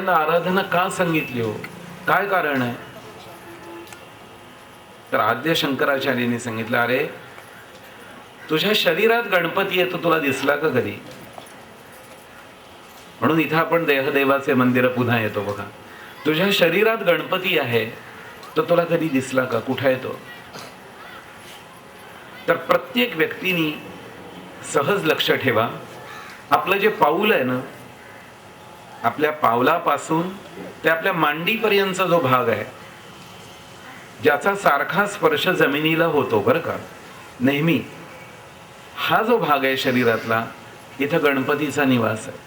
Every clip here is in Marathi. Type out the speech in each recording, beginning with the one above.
पहिल्यांदा आराधना का सांगितली हो, काय कारण आहे? तर आद्य शंकराचार्यांनी सांगितलं, अरे तुझ्या शरीरात गणपती आहे, तो तुला दिसला का कधी? म्हणून इथं आपण देहदेवाचे मंदिर पुन्हा येतो बघा. तुझ्या शरीरात गणपती आहे, तो तुला कधी दिसला का? कुठे आहे तो? तर प्रत्येक व्यक्तीने सहज लक्ष ठेवा, आपलं जे पाऊल आहे ना, आपल्या पावलापासून ते आपल्या मांडीपर्यंतचा जो भाग आहे, ज्याचा सारखा स्पर्श जमिनीला होतो बरं का नेहमी, हा जो भाग आहे शरीरातला, इथं गणपतीचा निवास आहे.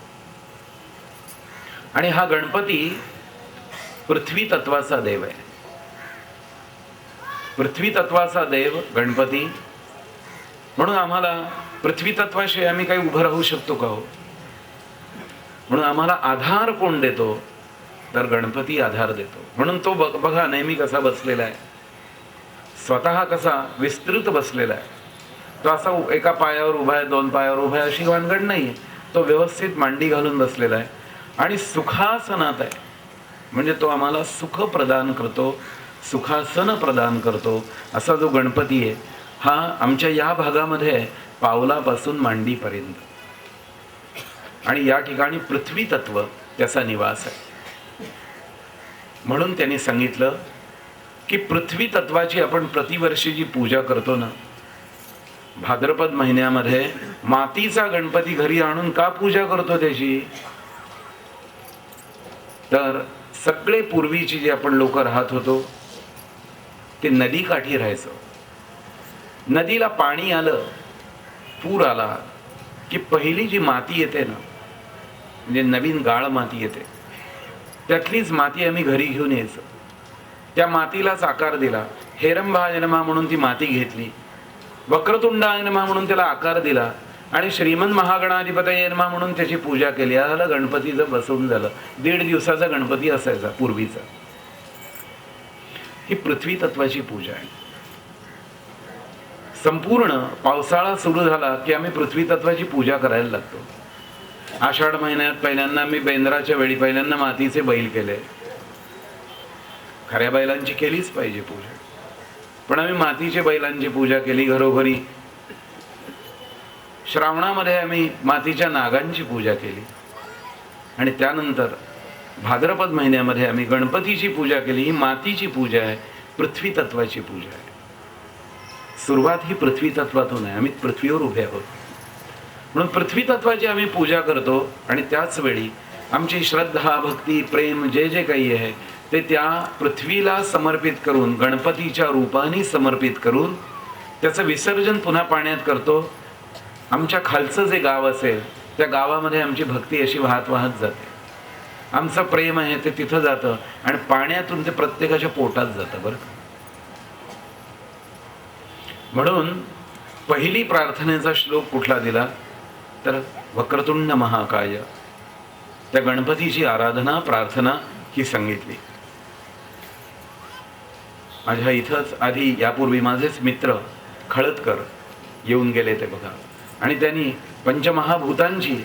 आणि हा गणपती पृथ्वी तत्वाचा देव आहे. पृथ्वी तत्वाचा देव गणपती. म्हणून आम्हाला पृथ्वी तत्वाशिवाय आम्ही काही उभं राहू शकतो का हो? म्हणून आम्हाला आधार कोण देतो? तर गणपती आधार देतो. म्हणून तो बघा नेहमी कसा बसलेला आहे, स्वतः कसा विस्तृत बसलेला आहे. तो असा एका पायावर उभा आहे, दोन पायावर उभा आहे अशी भानगड नाहीये. तो व्यवस्थित मांडी घालून बसलेला आहे आणि सुखासनात आहे. म्हणजे तो आम्हाला सुख प्रदान करतो, सुखासन प्रदान करतो. असा जो गणपती आहे हा आमच्या या भागामध्ये आहे, पावलापासून मांडीपर्यंत. आणि या ठिकाणी पृथ्वी तत्व त्याचा निवास आहे. म्हणून त्यांनी सांगितलं की पृथ्वी तत्वाची आपण प्रतिवर्षी जी पूजा करतो ना, भाद्रपद महिन्यामध्ये मातीचा गणपती घरी आणून का पूजा करतो त्याची? तर सगळे पूर्वीची जे आपण लोक राहत होतो ते नदी काठी राहायचो. नदीला पाणी आलं, पूर आला की पहिली जी माती येते ना, म्हणजे नवीन गाळ माती येते, त्यातलीच माती आम्ही घरी घेऊन यायचो. त्या मातीलाच आकार दिला. हेरंबाय नमः म्हणून ती माती घेतली, वक्रतुंडाय नमः म्हणून त्याला आकार दिला आणि श्रीमन महागणाधिपतये नमः म्हणून त्याची पूजा केली. झालं गणपतीचं बसवून झालं. 1.5 दिवसाचा गणपती असायचा पूर्वीचा. ही पृथ्वी तत्वाची पूजा आहे. संपूर्ण पावसाळा सुरू झाला की आम्ही पृथ्वी तत्वाची पूजा करायला लागतो. आषाढ महिन्यात पहिल्यांदा आम्ही बेंद्राच्या वेळी पहिल्यांदा मातीचे बैल केले. खऱ्या बैलांची केलीच पाहिजे पूजा, पण आम्ही मातीच्या बैलांची पूजा केली घरोघरी. श्रावणामध्ये आम्ही मातीच्या नागांची पूजा केली आणि त्यानंतर भाद्रपद महिन्यामध्ये आम्ही गणपतीची पूजा केली. ही मातीची पूजा आहे, पृथ्वी तत्वाची पूजा आहे. सुरुवात ही पृथ्वी तत्वातून आहे. आम्ही पृथ्वीवर उभे आहोत म्हणून पृथ्वी तत्वाची आम्ही पूजा करतो. आणि त्याच वेळी आमची श्रद्धा, भक्ती, प्रेम जे जे काही आहे ते त्या पृथ्वीला समर्पित करून, गणपतीच्या रूपाने समर्पित करून त्याचं विसर्जन पुन्हा पाण्यात करतो. आमच्या खालचं जे गाव असेल त्या गावामध्ये आमची भक्ती अशी वाहत वाहत जाते. आमचं प्रेम आहे ते तिथं जातं आणि पाण्यातून ते प्रत्येकाच्या पोटात जातं बरं का. म्हणून पहिली प्रार्थनेचा श्लोक कुठला दिला तर वक्रतुंड महाकाय, त्या गणपतीची आराधना, प्रार्थना ही सांगितली. माझ्या इथंच आधी यापूर्वी माझेच मित्र खळदकर येऊन गेले ते बघा, आणि त्यांनी पंचमहाभूतांची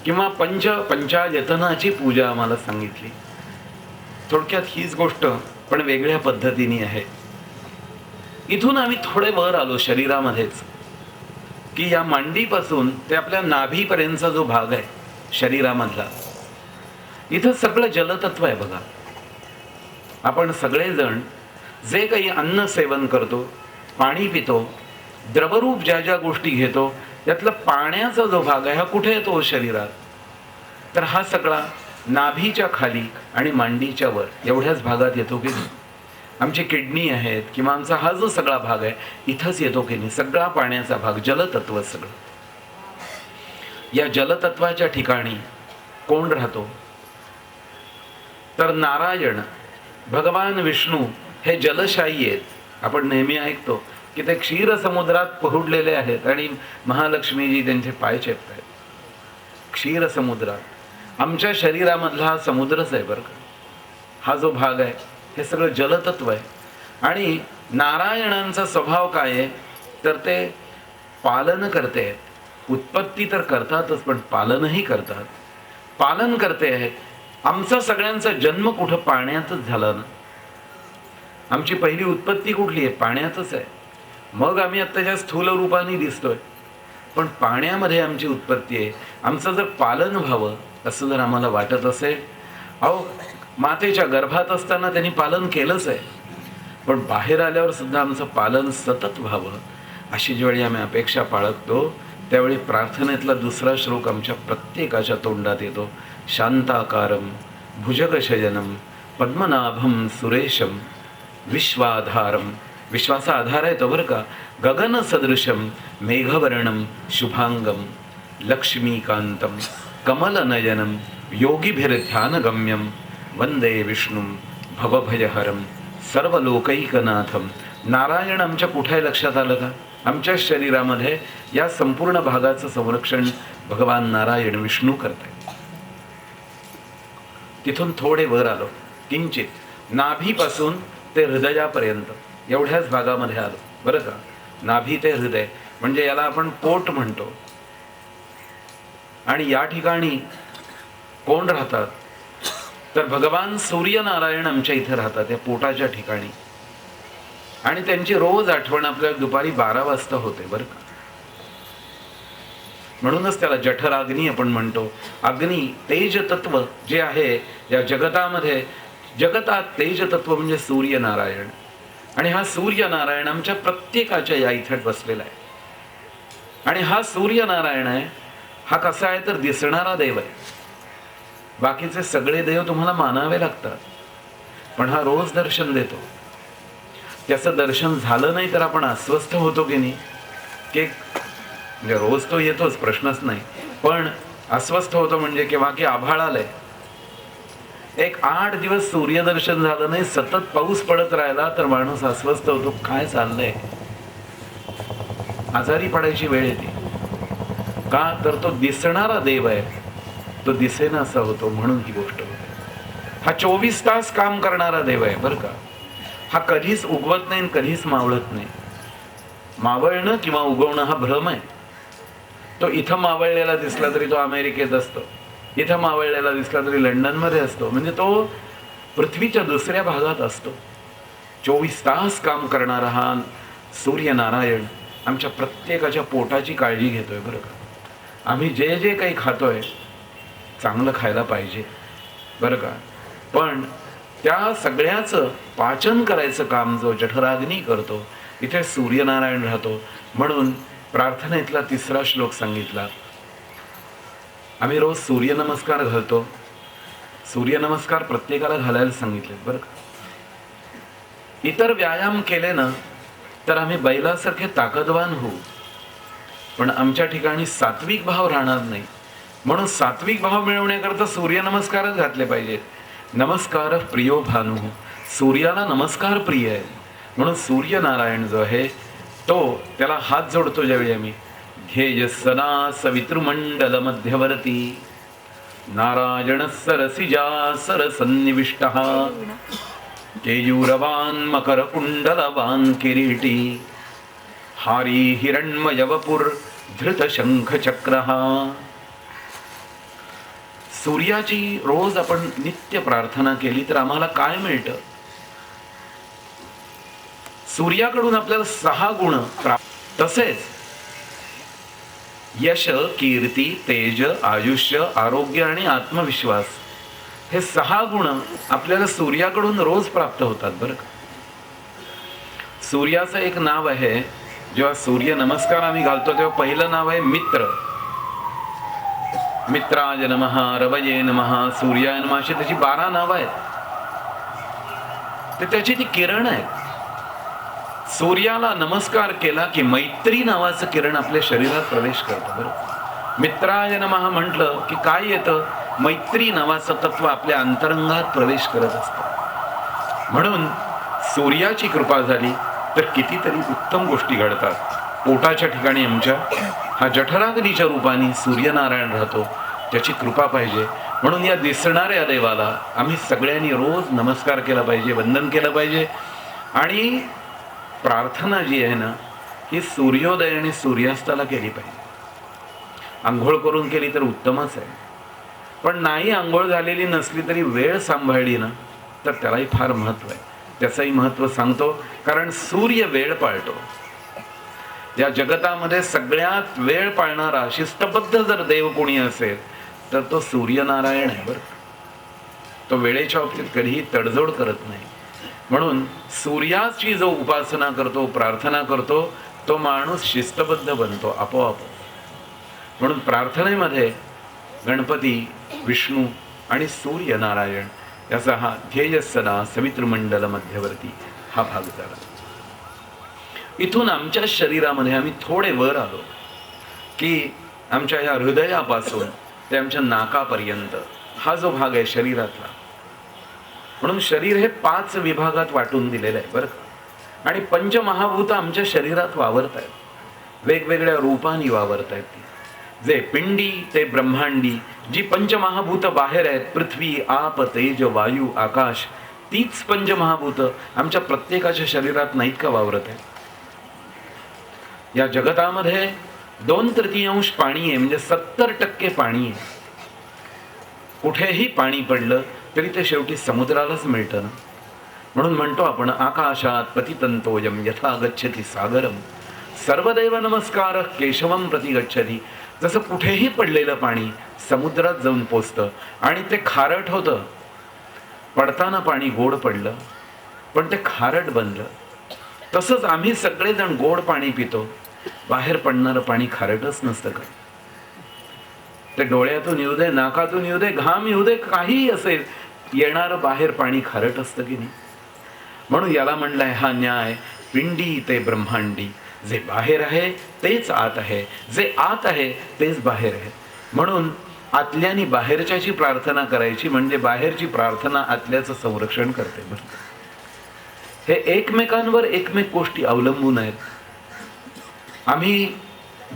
किंवा पंचायतनाची पूजा आम्हाला सांगितली. थोडक्यात हीच गोष्ट पण वेगळ्या पद्धतीने आहे. इथून आम्ही थोडे वर आलो शरीरामध्येच की या मांडीपासून ते आपल्या नाभीपर्यंतचा जो भाग आहे शरीरामधला, इथं सगळं जलतत्व आहे बघा. आपण सगळेजण जे काही अन्न सेवन करतो, पाणी पितो, द्रवरूप ज्या ज्या गोष्टी घेतो, त्यातला पाण्याचा जो भाग आहे हा कुठे येतो शरीरात? तर हा सगळा नाभीच्या खाली आणि मांडीच्या वर एवढ्याच भागात येतो की नाही? आमची किडनी आहेत किंवा आमचा हा जो सगळा भाग आहे इथंच येतो की नाही? सगळा पाण्याचा भाग, जलतत्व सगळं. या जलतत्वाच्या ठिकाणी कोण राहतो तर नारायण, भगवान विष्णू हे जलशाही आहेत. आपण नेहमी ऐकतो की ते क्षीर समुद्रात पहुडलेले आहेत आणि महालक्ष्मीजी त्यांचे पाय चेपतायत. क्षीर समुद्रात आमच्या शरीरामधला हा समुद्रच आहे बरं का. हा जो भाग आहे हे सगळं जलतत्व आहे. आणि नारायणांचा स्वभाव काय आहे तर ते पालन करते आहेत. उत्पत्ती तर करतातच पण पालनही करतात. पालन करते आहेत, आमचा सगळ्यांचा जन्म कुठं पाण्यातच झाला ना. आमची पहिली उत्पत्ती कुठली आहे? पाण्यातच आहे. मग आम्ही आत्ताच्या स्थूल रूपाने दिसतोय, पण पाण्यामध्ये आमची उत्पत्ती आहे. आमचं जर पालन व्हावं असं जर आम्हाला वाटत असेल, अहो मातेच्या गर्भात असताना त्यांनी पालन केलंच आहे, पण बाहेर आल्यावर सुद्धा आमचं पालन सतत व्हावं अशी ज्यावेळी आम्ही अपेक्षा बाळगतो, त्यावेळी प्रार्थनेतला दुसरा श्लोक आमच्या प्रत्येकाच्या तोंडात येतो. शांताकारम भुजगशयनम पद्मनाभम सुरेशम विश्वाधारम. विश्वाचा आधार आहे तो बरं का. गगन सदृशम मेघवर्णम शुभांगम लक्ष्मीकांतम कमलनयनम योगिभिर्ध्यानगम्यम वंदे विष्णुम भवभयहरम सर्वलोकैकनाथम. नारायण आमच्या कुठे लक्षात आलं का? आमच्या शरीरामध्ये या संपूर्ण भागाचं संरक्षण भगवान नारायण विष्णू करतायत. तिथून थोडे वर आलो, किंचित नाभीपासून ते हृदयापर्यंत एवढ्याच भागामध्ये आलो बरं का. नाभी ते हृदय म्हणजे याला आपण पोट म्हणतो. आणि या ठिकाणी कोण राहतात? तर भगवान सूर्यनारायण आमच्या इथे राहतात या पोटाच्या ठिकाणी. आणि त्यांची रोज आठवण आपल्याला दुपारी 12 वाजता होते बरं का. म्हणूनच त्याला जठराग्नी आपण म्हणतो. अग्नी तेज तत्व जे आहे या जगतामध्ये, जगतात तेज तत्व म्हणजे सूर्यनारायण. आणि हा सूर्यनारायण आमच्या प्रत्येकाच्या या इथे बसलेला आहे. आणि हा सूर्यनारायण आहे, हा कसा आहे तर दिसणारा देव आहे. बाकीचे सगळे देव तुम्हाला मानावे लागतात, पण हा रोज दर्शन देतो. त्याचं दर्शन झालं नाही तर आपण अस्वस्थ होतो की नाही? की म्हणजे रोज तो येतोच, प्रश्नच नाही, पण अस्वस्थ होतो म्हणजे केव्हा की आभाळ आलंय, एक 8 दिवस सूर्यदर्शन झालं नाही, सतत पाऊस पडत राहिला तर माणूस अस्वस्थ होतो. काय चाललंय? आजारी पडायची वेळ येते. का तर तो दिसणारा देव आहे, तो दिसेना असा होतो, म्हणून ही गोष्ट होते. हा 24 तास काम करणारा देव आहे बरं का. हा कधीच उगवत नाही, कधीच मावळत नाही. मावळणं किंवा उगवणं हा भ्रम आहे. तो इथं मावळलेला दिसला तरी तो अमेरिकेत असतो, इथं मावळलेला दिसला तरी लंडनमध्ये असतो, म्हणजे तो पृथ्वीच्या दुसऱ्या भागात असतो. 24 तास काम करणारा हा सूर्यनारायण आमच्या प्रत्येकाच्या पोटाची काळजी घेतोय बरं का. आम्ही जे जे काही खातोय चांगलं खायला पाहिजे बरं का, पण त्या सगळ्याचं पाचन करायचं काम जो जठराग्नी करतो, इथे सूर्यनारायण राहतो. म्हणून प्रार्थनेतला तिसरा श्लोक सांगितला. आम्ही रोज सूर्यनमस्कार घालतो. सूर्यनमस्कार प्रत्येकाला घालायला सांगितले बरं का. इतर व्यायाम केले ना तर आम्ही बैलासारखे ताकदवान होऊ, पण आमच्या ठिकाणी सात्विक भाव राहणार नाही. म्हणून सात्विक भाव मिळवण्याकरता सूर्यनमस्कारच घातले पाहिजेत. नमस्कार प्रियो भानू, सूर्याला नमस्कार प्रिय आहे. म्हणून सूर्यनारायण जो आहे तो, त्याला हात जोडतो ज्यावेळी आम्ही. ध्येय सदा सवितृमंडल मध्यवर्ती नारायण सरसिजा सरसन्निविष्टः केयूरवान मकर कुंडलवान किरीटी हारी हिरण्मयवपुर धृत शंख चक्रः. सूर्याची रोज आपण नित्य प्रार्थना केली तर आम्हाला काय मिळतं? सूर्याकडून आपल्याला 6 गुण प्राप्त. तसेच यश, कीर्ती, तेज, आयुष्य, आरोग्य आणि आत्मविश्वास हे 6 गुण आपल्याला सूर्याकडून रोज प्राप्त होतात बरं का. सूर्याचं एक नाव आहे, जेव्हा सूर्य नमस्कार आम्ही घालतो तेव्हा पहिलं नाव आहे मित्र. मित्राय नमः, रवये नमः, सूर्याय नमः, अशी त्याची 12 नावं आहेत. ते त्याची ती किरण आहे. सूर्याला नमस्कार केला की मैत्री नावाचं किरण आपल्या शरीरात प्रवेश करतं बरं. मित्राय नमः म्हटलं की काय येतं? मैत्री नावाचं तत्व आपल्या अंतरंगात प्रवेश करत असतं. म्हणून सूर्याची कृपा झाली तर कितीतरी उत्तम गोष्टी घडतात. पोटाच्या ठिकाणी आमच्या हा जठराग्नीच्या रूपाने सूर्यनारायण राहतो, त्याची कृपा पाहिजे. म्हणून या दिसणाऱ्या देवाला आम्ही सगळ्यांनी रोज नमस्कार केला पाहिजे, वंदन केलं पाहिजे. आणि प्रार्थना जी आहे ना ही सूर्योदय आणि सूर्यास्ताला केली पाहिजे. आंघोळ करून केली तर उत्तमच आहे, पण नाही आंघोळ झालेली नसली तरी वेळ सांभाळली ना तर त्यालाही फार महत्व आहे. त्याचंही महत्व सांगतो, कारण सूर्य वेळ पाळतो. या जगतामध्ये सगळ्यात वेळ पाळणारा शिस्तबद्ध जर देव कोणी असेल तर तो सूर्यनारायण आहे बरं. तो वेळेच्या बाबतीत कधीही तडजोड करत नाही. म्हणून सूर्याची जो उपासना करतो, प्रार्थना करतो, तो माणूस शिस्तबद्ध बनतो आपोआप. म्हणून प्रार्थनेमध्ये गणपती, विष्णू आणि सूर्यनारायण याचा हा ध्येय सदा सवितृमंडल मध्यवर्ती हा भाग झाला. इथून आमच्या शरीरामध्ये आम्ही थोडे वर आलो की आमच्या या हृदयापासून ते आमच्या नाकापर्यंत हा जो भाग आहे शरीरातला. म्हणून शरीर हे 5 विभागात वाटून दिलेलं आहे बरं का. आणि पंचमहाभूत आमच्या शरीरात वावरत आहेत, वेगवेगळ्या रूपांनी वावरत आहेत. जे पिंडी ते ब्रह्मांडी, जी पंचमहाभूत बाहेर आहेत, पृथ्वी, आप, तेज, वायू, आकाश, तीच पंचमहाभूत आमच्या प्रत्येकाच्या शरीरात नाहीत का वावरत आहेत. या जगतामध्ये 2/3 पाणी आहे, म्हणजे 70% पाणी आहे. कुठेही पाणी पडलं तरी ते शेवटी समुद्रालाच मिळतं ना. म्हणून म्हणतो आपण, आकाशात पतितंतोयम यथा गच्छति सागरम सर्वदैव नमस्कार केशवम प्रति गच्छति. जसं कुठेही पडलेलं पाणी समुद्रात जाऊन पोचतं आणि ते खारट होतं. पडताना पाणी गोड पडलं पण ते खारट बनलं. तसंच आम्ही सगळेजण गोड पाणी पितो, बाहेर पडणारं पाणी खारटच नसतं का. ते डोळ्यातून येऊ दे, नाकातून येऊ दे, घाम येऊ दे, काहीही असेल, येणारं बाहेर पाणी खारट असतं की नाही. म्हणून याला म्हणलाय हा न्याय पिंडी ते ब्रह्मांडी. जे बाहेर आहे तेच आत आहे, जे आत आहे तेच बाहेर आहे. म्हणून आतल्यानी बाहेरच्याची प्रार्थना करायची, म्हणजे बाहेरची प्रार्थना आतल्याचं संरक्षण करते. हे एकमेकांवर एकमेक गोष्टी अवलंबून आहेत. आम्ही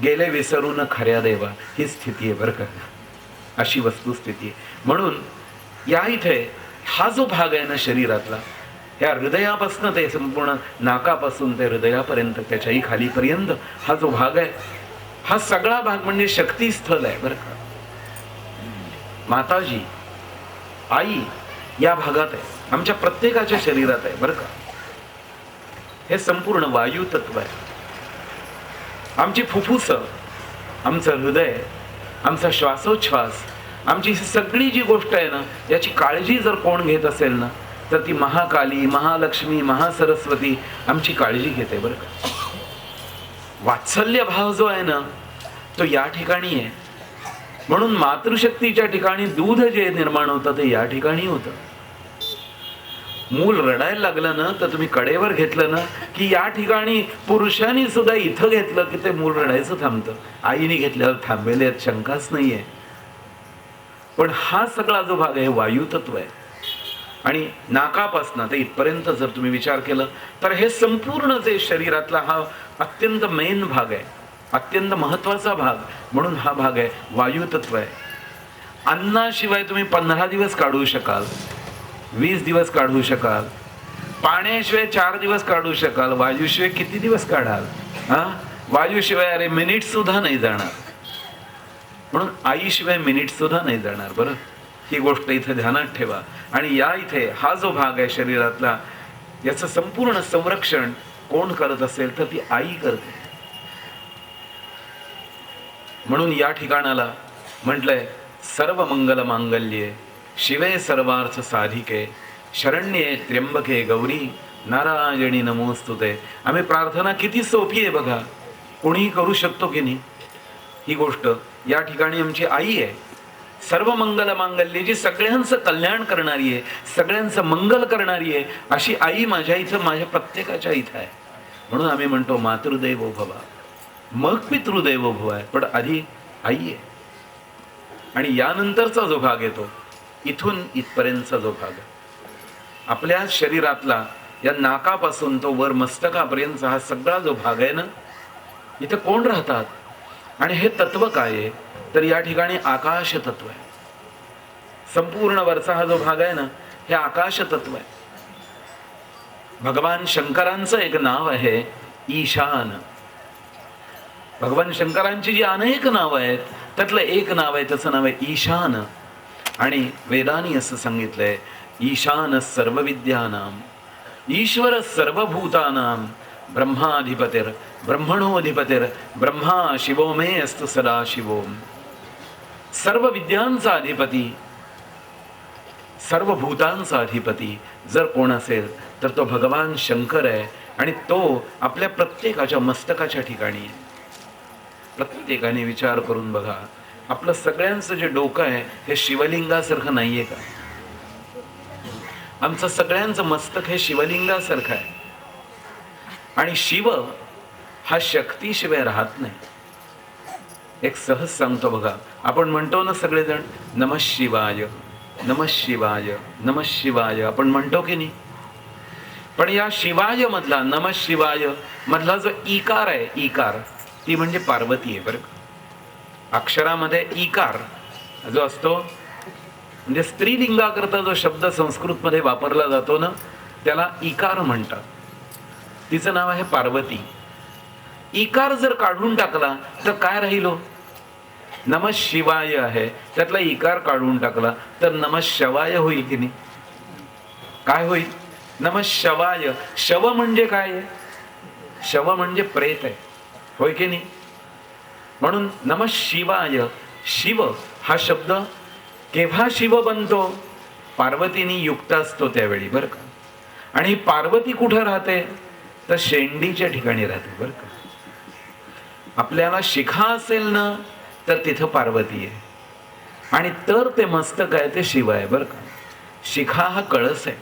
गेले विसरून खऱ्या देवा, ही स्थिती आहे बरं का, अशी वस्तुस्थिती आहे. म्हणून या इथे हा जो भाग आहे ना शरीरातला, ह्या हृदयापासून ते संपूर्ण नाकापासून ते हृदयापर्यंत, त्याच्याही खालीपर्यंत हा जो भाग आहे, हा सगळा भाग म्हणजे शक्तीस्थल आहे बरं का. माताजी, आई या भागात आहे, आमच्या प्रत्येकाच्या शरीरात आहे बरं का. हे संपूर्ण वायू तत्व आहे. आमची फुफ्फुस, आमचं हृदय, आमचा श्वासोच्छ्वास, आमची सगळी जी गोष्ट आहे ना, याची काळजी जर कोण घेत असेल ना तर ती महाकाली, महालक्ष्मी, महासरस्वती आमची काळजी घेते बरं का. वात्सल्य भाव जो आहे ना तो या ठिकाणी आहे. म्हणून मातृशक्तीच्या ठिकाणी दूध जे निर्माण होतं ते या ठिकाणी होतं. मूल रडायला लागलं ना तर तुम्ही कडेवर घेतलं ना की या ठिकाणी पुरुषांनी सुद्धा इथं घेतलं की ते मूल रडायचं थांबतं. आईने घेतल्यावर थांबेल यात शंकाच नाहीये. पण हा सगळा जो भाग आहे वायू तत्व आहे. आणि नाकापासनं ते इथपर्यंत जर तुम्ही विचार केलं तर हे संपूर्ण जे शरीरातला हा अत्यंत मेन भाग आहे, अत्यंत महत्वाचा भाग. म्हणून हा भाग आहे वायू तत्व आहे. अन्नाशिवाय तुम्ही 15 दिवस काढू शकाल, 20 दिवस काढू शकाल, पाण्याशिवाय 4 दिवस काढू शकाल, वायूशिवाय किती दिवस काढाल. वायूशिवाय अरे मिनिट सुद्धा नाही जाणार. म्हणून आईशिवाय मिनिट सुद्धा नाही जाणार बरं. ही गोष्ट इथे ध्यानात ठेवा. आणि या इथे हा जो भाग आहे शरीरातला, याचं संपूर्ण संरक्षण कोण करत असेल तर ती आई करते. म्हणून या ठिकाणाला म्हटलंय, सर्व मंगल मांगल्ये शिवे सर्वार्थ साधिके शरण्ये त्र्यंबके गौरी नारायणी नमोस्तुते. आम्ही प्रार्थना किती सोपी आहे बघा, कोणीही करू शकतो की नाही. ही गोष्ट या ठिकाणी आमची आई आहे. सर्व मंगल मांगल्ये, जी सगळ्यांचं कल्याण करणारी आहे, सगळ्यांचं मंगल करणारी आहे, अशी आई माझ्या इथं, माझ्या प्रत्येकाच्या इथं आहे. म्हणून आम्ही म्हणतो मातृदेवो भव, मग पितृदेवो भव आहे, पण आधी आई आहे. आणि यानंतरचा जो भाग येतो, इथून इथपर्यंतचा जो भाग आहे आपल्या शरीरातला, या नाकापासून तो वर मस्तकापर्यंतचा हा सगळा जो भाग आहे ना, इथं कोण राहतात आणि हे तत्व काय आहे तर या ठिकाणी आकाश तत्व आहे. संपूर्ण वरचा हा जो भाग आहे ना, हे आकाश तत्व आहे. भगवान शंकरांचं एक नाव आहे ईशान. भगवान शंकरांची जी अनेक नाव आहेत त्यातलं एक नाव आहे, त्याचं नाव आहे ईशान. आणि वेदांनी असं सांगितलंय, ईशान सर्व विद्यानाम ईश्वर सर्वभूतानां ब्रह्माधिपतिर ब्रह्मणोधिपतिर ब्रह्मा शिवो मे अस्तु सदा शिवोम. सर्व विद्यांचा अधिपती, सर्व भूतांचा अधिपती जर कोण असेल तर तो भगवान शंकर आहे. आणि तो आपल्या प्रत्येकाच्या मस्तकाच्या ठिकाणी आहे. प्रत्येकाने विचार करून बघा, आपलं सगळ्यांचं जे डोकं आहे हे शिवलिंगासारखं नाहीये का? आमचं सगळ्यांचं मस्तक हे शिवलिंगासारखं आहे. आणि शिव हा शक्तीशिवाय राहत नाही. एक सहज सांगतो बघा, आपण म्हणतो ना सगळेजण नमः शिवाय नमः शिवाय नमः शिवाय, आपण म्हणतो की नाही? पण या शिवाय मधला, नमः शिवाय मधला जो इकार आहे, इकार, ती म्हणजे पार्वती आहे बरं का. अक्षरामध्ये इकार जो असतो म्हणजे स्त्रीलिंगाकरता जो शब्द संस्कृतमध्ये वापरला जातो ना, त्याला इकार म्हणतात. तिचं नाव आहे पार्वती. इकार जर काढून टाकला तर काय राहिलो? नमः शिवाय आहे, त्यातला इकार काढून टाकला तर नमः शवाय होईल की नाही? काय होईल? नमः शवाय. शव म्हणजे काय आहे? शव म्हणजे प्रेत आहे, होय की नाही? म्हणून नमः शिवाय. शिव हा शब्द केव्हा शिव बनतो? पार्वतीने युक्त असतो त्यावेळी बरं का. आणि पार्वती कुठं राहते? तर शेंडीच्या ठिकाणी राहते बरं का. आपल्याला शिखा असेल ना तर तिथं पार्वती आहे, आणि तर ते मस्तक आहे ते शिव आहे बरं का. शिखा हा कळस आहे,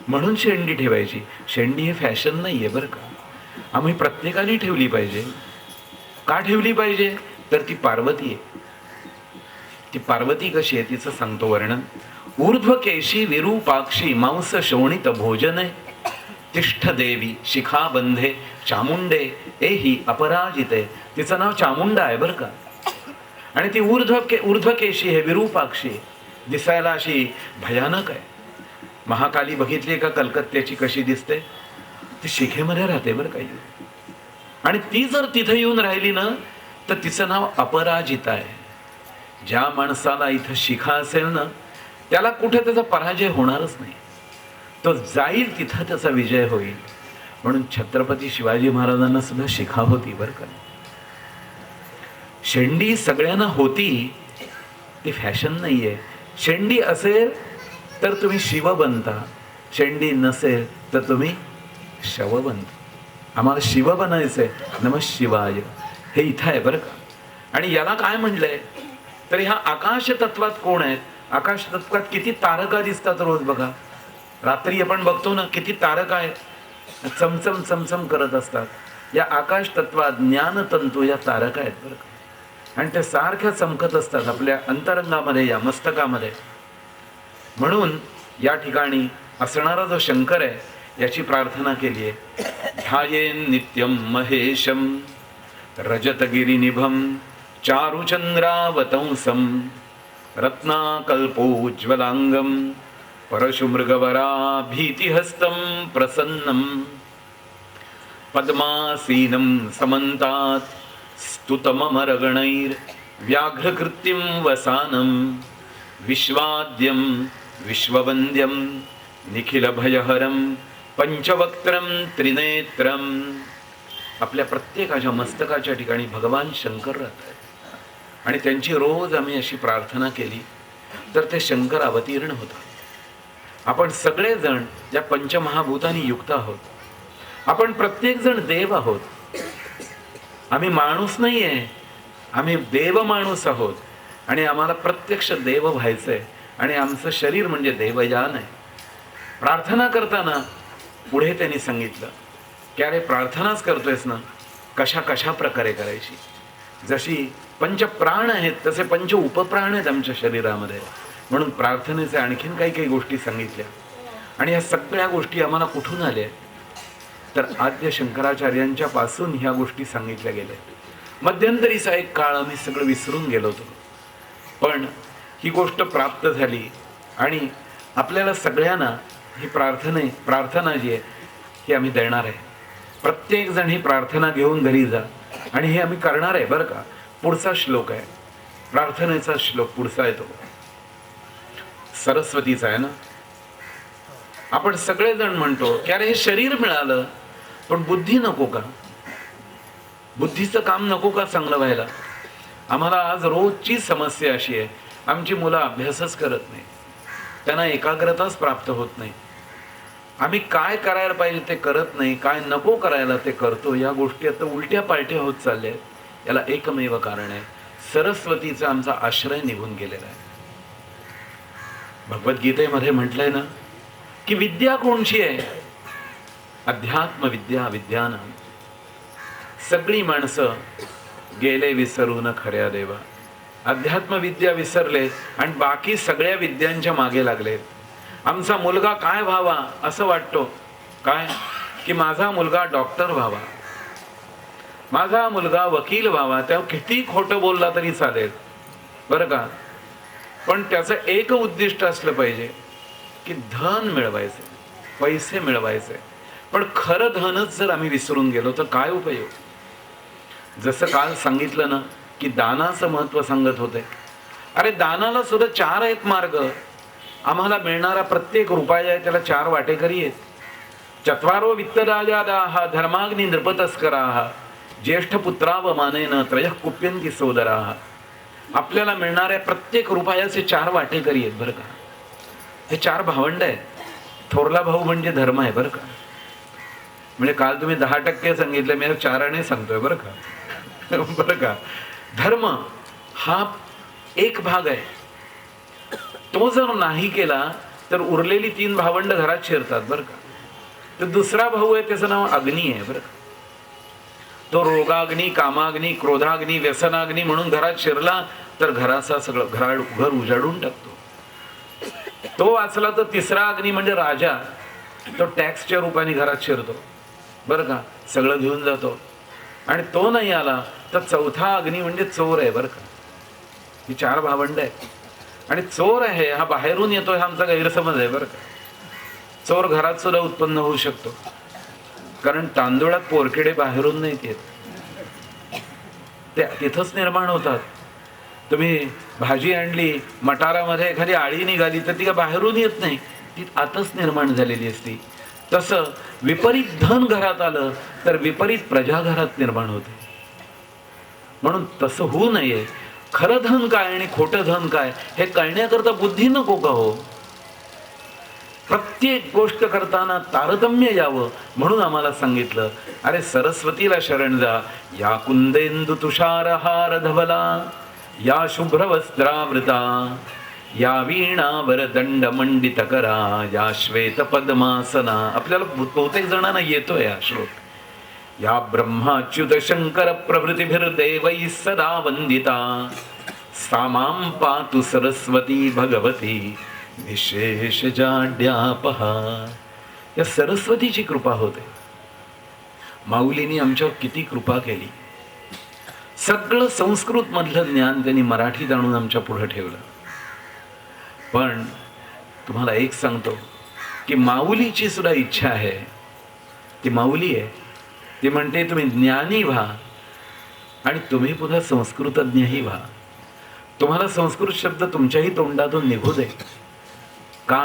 म्हणून शेंडी ठेवायची. शेंडी हे फॅशन नाहीये बरं का. आम्ही प्रत्येकाने ठेवली पाहिजे. का ठेवली पाहिजे? तर ती पार्वती आहे. ती पार्वती कशी आहे तिचं सांगतो वर्णन. ऊर्ध्व केशी विरूपाक्षी मांस शोणित भोजने तिष्ठ देवी शिखा बंधे चामुंडे एही अपराजिते. तिचं नाव चामुंडा आहे बरं का. आणि ती ऊर्ध्व केशी हे विरूपाक्षी, दिसायला अशी भयानक आहे. महाकाली बघितली का कलकत्त्याची कशी दिसते? ती शिखेमध्ये राहते बरं काही. आणि ती जर तिथं येऊन राहिली ना तर तिचं नाव अपराजिता आहे. ज्या माणसाला इथं शिखा असेल ना त्याला कुठे त्याचा पराजय होणारच नाही. तो जाईल तिथं त्याचा विजय होईल. म्हणून छत्रपती शिवाजी महाराजांना सुद्धा शिखा होती बरं का. शेंडी सगळ्यांना होती, ती फॅशन नाहीये. शेंडी असेल तर तुम्ही शिव बनता, शेंडी नसेल तर तुम्ही शव बनता. आम्हाला शिव बनायचंय. नमः शिवाय हे इथं आहे बरं का. आणि याला काय म्हणलंय तर ह्या आकाश तत्वात कोण आहेत? आकाश तत्वात किती तारका दिसतात रोज बघा. रात्री आपण बघतो ना किती तारका आहेत, चमचम चमचम करत असतात. या आकाश तत्वात ज्ञानतंतू या तारका आहेत बरं का. आणि त्या सारख्या चमकत असतात आपल्या अंतरंगामध्ये, या मस्तकामध्ये. म्हणून या ठिकाणी असणारा जो शंकर आहे याची प्रार्थना केली आहे. ध्यायेन नित्यम महेशम रजतगिरिनिभम चारुचंद्रावतंसम रत्नाकल्पोज्ज्वलांगम परशुमृगवरा भीतिहस्तं प्रसन्नं पद्मासीनं समन्तात् स्तुतममरगणैर् व्याघ्रकृत्तिं वसानं विश्वाद्यं विश्ववन्द्यं निखिलभयहरं पंचवक्त्रं त्रिनेत्रं. आपल्या प्रत्येकाच्या मस्तकाच्या ठिकाणी भगवान शंकर राहतात. आणि त्यांची रोज आम्ही अशी प्रार्थना केली तर ते शंकर अवतीर्ण होतात. आपण सगळेजण या पंचमहाभूतांनी युक्त आहोत. आपण प्रत्येकजण देव आहोत. आम्ही माणूस नाही आहे, आम्ही देव माणूस आहोत. आणि आम्हाला प्रत्यक्ष देव व्हायचंय. आणि आमचं शरीर म्हणजे देवयान आहे. प्रार्थना करताना पुढे त्यांनी सांगितलं की अरे प्रार्थनाच करतोयस ना, कशा कशा प्रकारे करायची. जशी पंचप्राण आहेत तसे पंच उपप्राण आहेत आमच्या शरीरामध्ये. म्हणून प्रार्थनेचे आणखीन काही काही गोष्टी सांगितल्या. आणि या सगळ्या गोष्टी आम्हाला कुठून आल्या तर आद्य शंकराचार्यांच्या पासून ह्या गोष्टी सांगितल्या गेल्या. मध्यंतरीचा एक काळ आम्ही सगळं विसरून गेलो होतो, पण ही गोष्ट प्राप्त झाली. आणि आपल्याला सगळ्यांना ही प्रार्थना जी आहे ही आम्ही देणार आहे. प्रत्येक जण ही प्रार्थना घेऊन घरी जा. आणि हे आम्ही करणार आहे बरं का. पुढचा श्लोक आहे प्रार्थनेचा श्लोक पुढचा येतो, सरस्वतीचा आहे ना. आपण सगळेजण म्हणतो की अरे हे शरीर मिळालं पण बुद्धी नको का, बुद्धीचं काम नको का चांगलं व्हायला. आम्हाला आज रोजची समस्या अशी आहे, आमची मुलं अभ्यासच करत नाही, त्यांना एकाग्रताच प्राप्त होत नाही. आम्ही काय करायला पाहिजे ते करत नाही, काय नको करायला ते करतो. या गोष्टी आता उलट्या पालट्या होत चालल्या आहेत. याला एकमेव कारण आहे, सरस्वतीचा आमचा आश्रय निघून गेलेला आहे. भगवद्गीतेमध्ये म्हटलंय ना की विद्या कोणची आहे, अध्यात्म विद्या विद्यानं. सगळी माणसं गेले विसरून खऱ्या देवा. अध्यात्म विद्या विसरले आणि बाकी सगळ्या विद्यांच्या मागे लागले. आमचा मुलगा काय व्हावा असं वाटतो, काय की माझा मुलगा डॉक्टर व्हावा, माझा मुलगा वकील व्हावा. तेव्हा किती खोटं बोलला तरी चालेल बरं का, पण त्याचं एक उद्दिष्ट असलं पाहिजे की धन मिळवायचे, पैसे मिळवायचे. पण खरं धनच जर आम्ही विसरून गेलो तर काय उपयोग. जसं काल सांगितलं ना की दानाचं महत्व सांगत होते. अरे दानाला सुद्धा 4 आहेत मार्ग. आम्हाला मिळणारा प्रत्येक रुपया आहे त्याला 4 वाटेकरी आहेत. चत्वारो वित्तराजादाः धर्माग्नी नृपतस्कराः ज्येष्ठ पुत्राव मानेन त्रयः कुप्यन्ति सोदराः. आपल्याला मिळणाऱ्या प्रत्येक रुपयाचे 4 वाटेकरी आहेत बरं का. हे 4 भावंड आहेत. थोरला भाऊ म्हणजे धर्म आहे बरं का. म्हणजे काल तुम्ही 10% सांगितलं, मी 4 सांगतोय बरं का. बरं का, धर्म हा एक भाग आहे. तो जर नाही केला तर उरलेली 3 भावंड घरात शिरतात बरं का. तर दुसरा भाऊ आहे त्याचं नाव अग्नी आहे बरं का. तो रोगाग्नी, कामाग्नी, क्रोधाग्नी, व्यसनाग्नी म्हणून घरात शिरला तर घराचा सगळं घर उजाडून टाकतो. तो वाचला तर तिसरा अग्नी म्हणजे राजा, तो टॅक्सच्या रूपाने घरात शिरतो बरं का, सगळं घेऊन जातो. आणि तो नाही आला तर चौथा अग्नी म्हणजे चोर आहे बरं का. ही 4 भावंड आहेत. आणि चोर आहे हा बाहेरून येतो हा आमचा गैरसमज आहे बरं का. चोर घरात सुद्धा उत्पन्न होऊ शकतो, कारण तांदूळात पोरकिडे बाहेरून नाहीत येत, ते तिथंच निर्माण होतात. तुम्ही भाजी आणली, मटारामध्ये एखादी आळी निघाली तर ती का बाहेरून येत नाही, ती आतच निर्माण झालेली असती. तसं विपरीत धन घरात आलं तर विपरीत प्रजा घरात निर्माण होते. म्हणून तसं होऊ नये. खरं धन काय आणि खोटं धन काय हे कळण्याकरता बुद्धी नको का हो. प्रत्येक गोष्ट करताना तारतम्य यावं म्हणून आम्हाला सांगितलं. अरे सरस्वतीला शरण जा. या कुंदेंदु तुषारहार धवला, या शुभ्र वस्त्रावृता, या वीणावर दंड मंडित करा, या श्वेत पद्मासना. आपल्याला बहुतेक जणांना येतोय हा श्लोक. या ब्रह्माच्युत शंकर प्रभृतिभिर्देवैः सदा वंदिता, सा मां पातु सरस्वती भगवती विशेष जाड्यापहा. या सरस्वतीची कृपा होते. माऊलींनी आमच्यावर किती कृपा केली. सगळं संस्कृत मधलं ज्ञान त्यांनी मराठीत आणून आमच्या पुढे ठेवलं. पण तुम्हाला एक सांगतो की माऊलीची सुद्धा इच्छा आहे. ती माऊली आहे, ती म्हणते तुम्ही ज्ञानी व्हा आणि तुम्ही पुन्हा संस्कृतज्ञही व्हा. तुम्हाला संस्कृत शब्द तुमच्याही तोंडातून निघू दे. का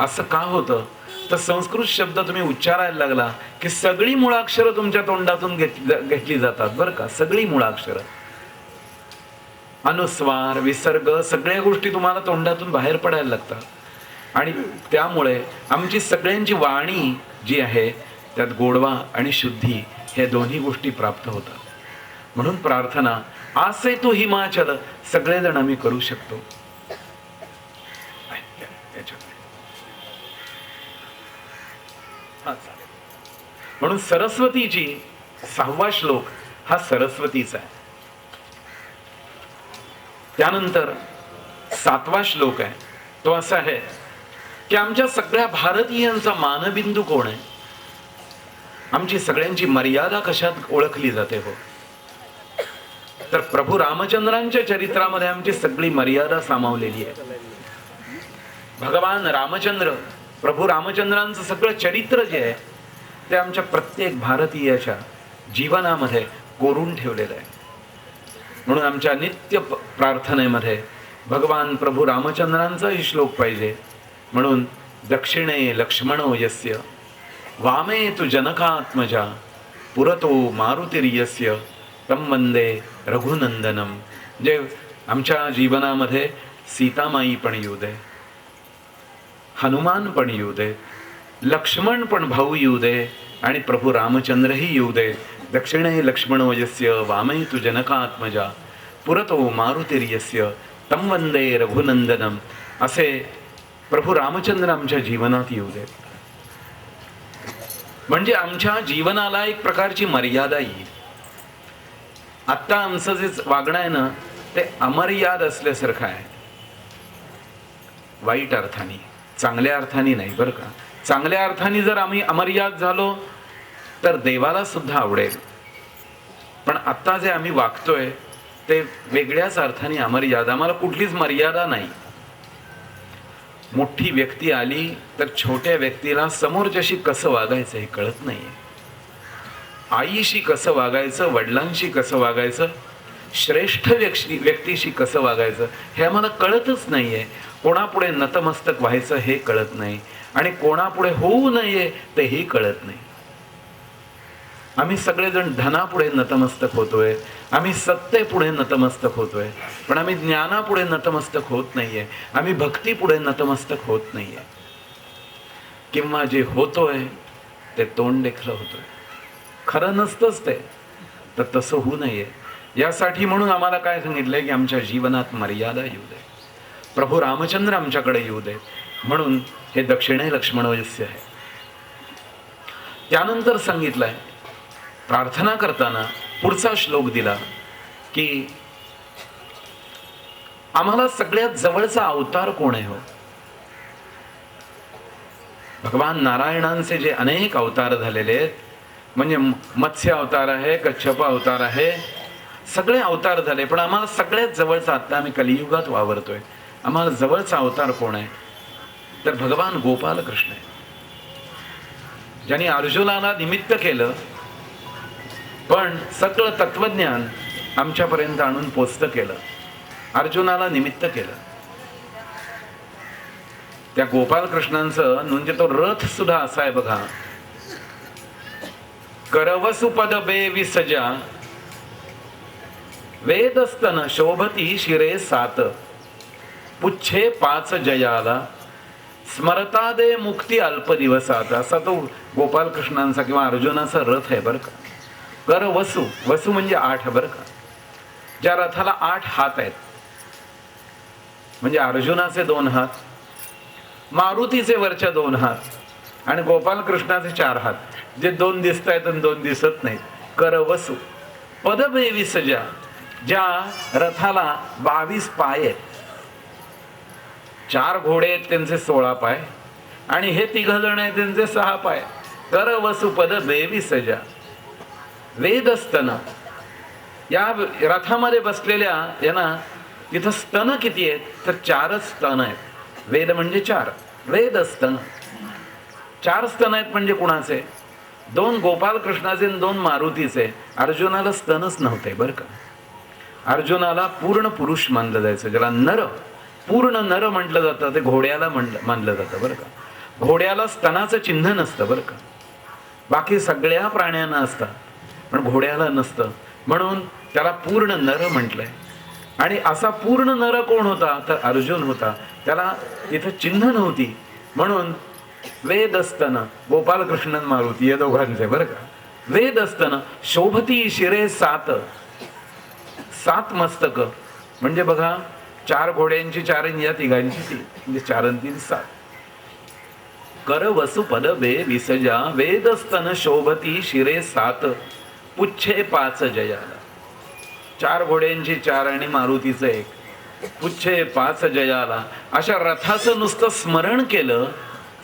असं का होतं तर संस्कृत शब्द तुम्ही उच्चारायला लागला की सगळी मुळाक्षरं तुमच्या तोंडातून घेतली जातात बरं का. सगळी मुळाक्षरं, अनुस्वार, विसर्ग, सगळ्या गोष्टी तुम्हाला तोंडातून बाहेर पडायला लागतात. आणि त्यामुळे आमची सगळ्यांची वाणी जी आहे त्यात गोडवा आणि शुद्धी हे दोन्ही गोष्टी प्राप्त होतात. म्हणून प्रार्थना आसे तू हिमाचल सगळेजण आम्ही करू शकतो. म्हणून सरस्वतीची 6वा श्लोक हा सरस्वतीचा आहे. त्यानंतर 7वा श्लोक आहे तो असा आहे की आमच्या सगळ्या भारतीयांचा मानबिंदू कोण आहे, आमची सगळ्यांची मर्यादा कशात ओळखली जाते हो. तर प्रभू रामचंद्रांच्या चरित्रामध्ये आमची सगळी मर्यादा सामावलेली आहे. भगवान रामचंद्र, प्रभू रामचंद्रांचं सगळं चरित्र जे आहे ते आमच्या प्रत्येक भारतीयाच्या जीवनामध्ये कोरून ठेवलेलं आहे. म्हणून आमच्या नित्य प्रार्थनेमध्ये भगवान प्रभू रामचंद्रांचाही श्लोक पाहिजे. म्हणून दक्षिणे लक्ष्मणो यस्य वामे तु जनकात्मजा पुरतो मारुतिर्यस्य तम वंदे रघुनंदनम. जे आमच्या जीवनामध्ये सीतामाई पण येऊ दे, हनुमान पण येऊ दे, लक्ष्मण पण भाऊ येऊ दे आणि प्रभू रामचंद्रही येऊ दे. दक्षिणे लक्ष्मणो यस्य वामे तु जनकात्मजा पुरतो मारुतिर्यस्य तम वंदे रघुनंदनम. असे प्रभू रामचंद्र आमच्या जीवनात येऊ दे. म्हणजे आमच्या जीवनाला एक प्रकारची मर्यादा येईल. आत्ता आमचं जे वागणं आहे ना ते अमर्याद असल्यासारखं आहे. वाईट अर्थाने, चांगल्या अर्थाने नाही बरं का. चांगल्या अर्थाने जर आम्ही अमर्याद झालो तर देवाला सुद्धा आवडेल. पण आत्ता जे आम्ही वागतोय ते वेगळ्याच अर्थाने अमर्याद. आम्हाला कुठलीच मर्यादा नाही. मोठी व्यक्ती आली तर छोट्या व्यक्तीला समोरच्याशी कसं वागायचं हे कळत नाहीये. आईशी कसं वागायचं, वडिलांशी कसं वागायचं, श्रेष्ठ व्यक्तीशी कसं वागायचं हे आम्हाला कळतच नाहीये. कोणापुढे नतमस्तक व्हायचं हे कळत नाही आणि कोणापुढे होऊ नये तेही कळत नाही. आम्ही सगळेजण धनापुढे नतमस्तक होतोय, आम्ही सत्तेपुढे नतमस्तक होतोय, पण आम्ही ज्ञानापुढे नतमस्तक होत नाहीये, आम्ही भक्तीपुढे नतमस्तक होत नाहीये. किंवा जे होतोय ते तोंड देखलं होतोय, खरं नसतंच ते. तर तसं होऊ नये यासाठी म्हणून आम्हाला काय सांगितलंय की आमच्या जीवनात मर्यादा येऊ दे, प्रभू रामचंद्र आमच्याकडे येऊ दे. म्हणून हे दक्षिणे लक्ष्मणोयस्य आहे. त्यानंतर सांगितलंय प्रार्थना करताना पुढचा श्लोक दिला की आम्हाला सगळ्यात जवळचा अवतार कोण आहे हो. भगवान नारायणांचे जे अनेक अवतार झालेले आहेत, म्हणजे मत्स्य अवतार आहे, कच्छप अवतार आहे, सगळे अवतार झाले, पण आम्हाला सगळ्यात जवळचा, आता आम्ही कलियुगात वावरतोय, आम्हाला जवळचा अवतार कोण आहे तर भगवान गोपाल कृष्ण आहे. ज्यांनी अर्जुनाला निमित्त केलं पण सगळं तत्वज्ञान आमच्यापर्यंत आणून पोचतं केलं, अर्जुनाला निमित्त केलं. त्या गोपाल कृष्णांचं म्हणजे तो रथ सुद्धा असा आहे बघा. करवसुपद बे विसजा वेदस्तन शोभती शिरे सात पुच्छे पाच जयाला स्मरता दे मुक्ती अल्प दिवसात. असा तो गोपाल कृष्णांचा किंवा अर्जुनाचा रथ आहे बरं का. कर वसु, वसु म्हणजे 8 बरं का. ज्या रथाला 8 हात आहेत, म्हणजे अर्जुनाचे 2 हात, मारुतीचे वरच्या 2 हात आणि गोपाल कृष्णाचे 4 हात, जे 2 दिसत आहेत आणि 2 दिसत नाहीत. कर वसु पदबे विसजा, ज्या रथाला 22 पाय आहेत, 4 घोडे आहेत त्यांचे 16 पाय आणि हे 3 जण आहेत त्यांचे 6 पाय. कर वसु पदबे विसजा वेदस्तन, या रथामध्ये बसलेल्या यांना तिथं स्तन किती आहेत तर 4च स्तन आहेत. वेद म्हणजे 4, वेदस्तन 4 स्तन आहेत. म्हणजे कुणाचे? 2 गोपाल कृष्णाचे आणि 2 मारुतीचे. अर्जुनाला स्तनच नव्हते बरं का. अर्जुनाला पूर्ण पुरुष मानलं जायचं, ज्याला नर, पूर्ण नर म्हटलं जातं, ते घोड्याला मानलं जातं बरं का. घोड्याला स्तनाचं चिन्ह नसतं बरं का. बाकी सगळ्या प्राण्यांना असतं पण घोड्याला नसतं, म्हणून त्याला पूर्ण नर म्हटलंय. आणि असा पूर्ण नर कोण होता तर अर्जुन होता. त्याला तिथं चिन्ह नव्हती, म्हणून वेदस्तन, गोपाल कृष्णन मारुती या दोघांचे बरं का. वेदस्तन शोभती शिरे 7, 7 मस्तक, म्हणजे बघा 4 घोड्यांची 4 आणि या तिघांची 3, म्हणजे 4 आणि 3 7. कर वसु पद वे विसजा वेदस्तन शोभती शिरे 7 पुच्छे 5 जयाला. 4 घोड्यांची 4 आणि मारुतीचं 1, पुच्छे 5 जयाला. अशा रथाचं नुसतं स्मरण केलं,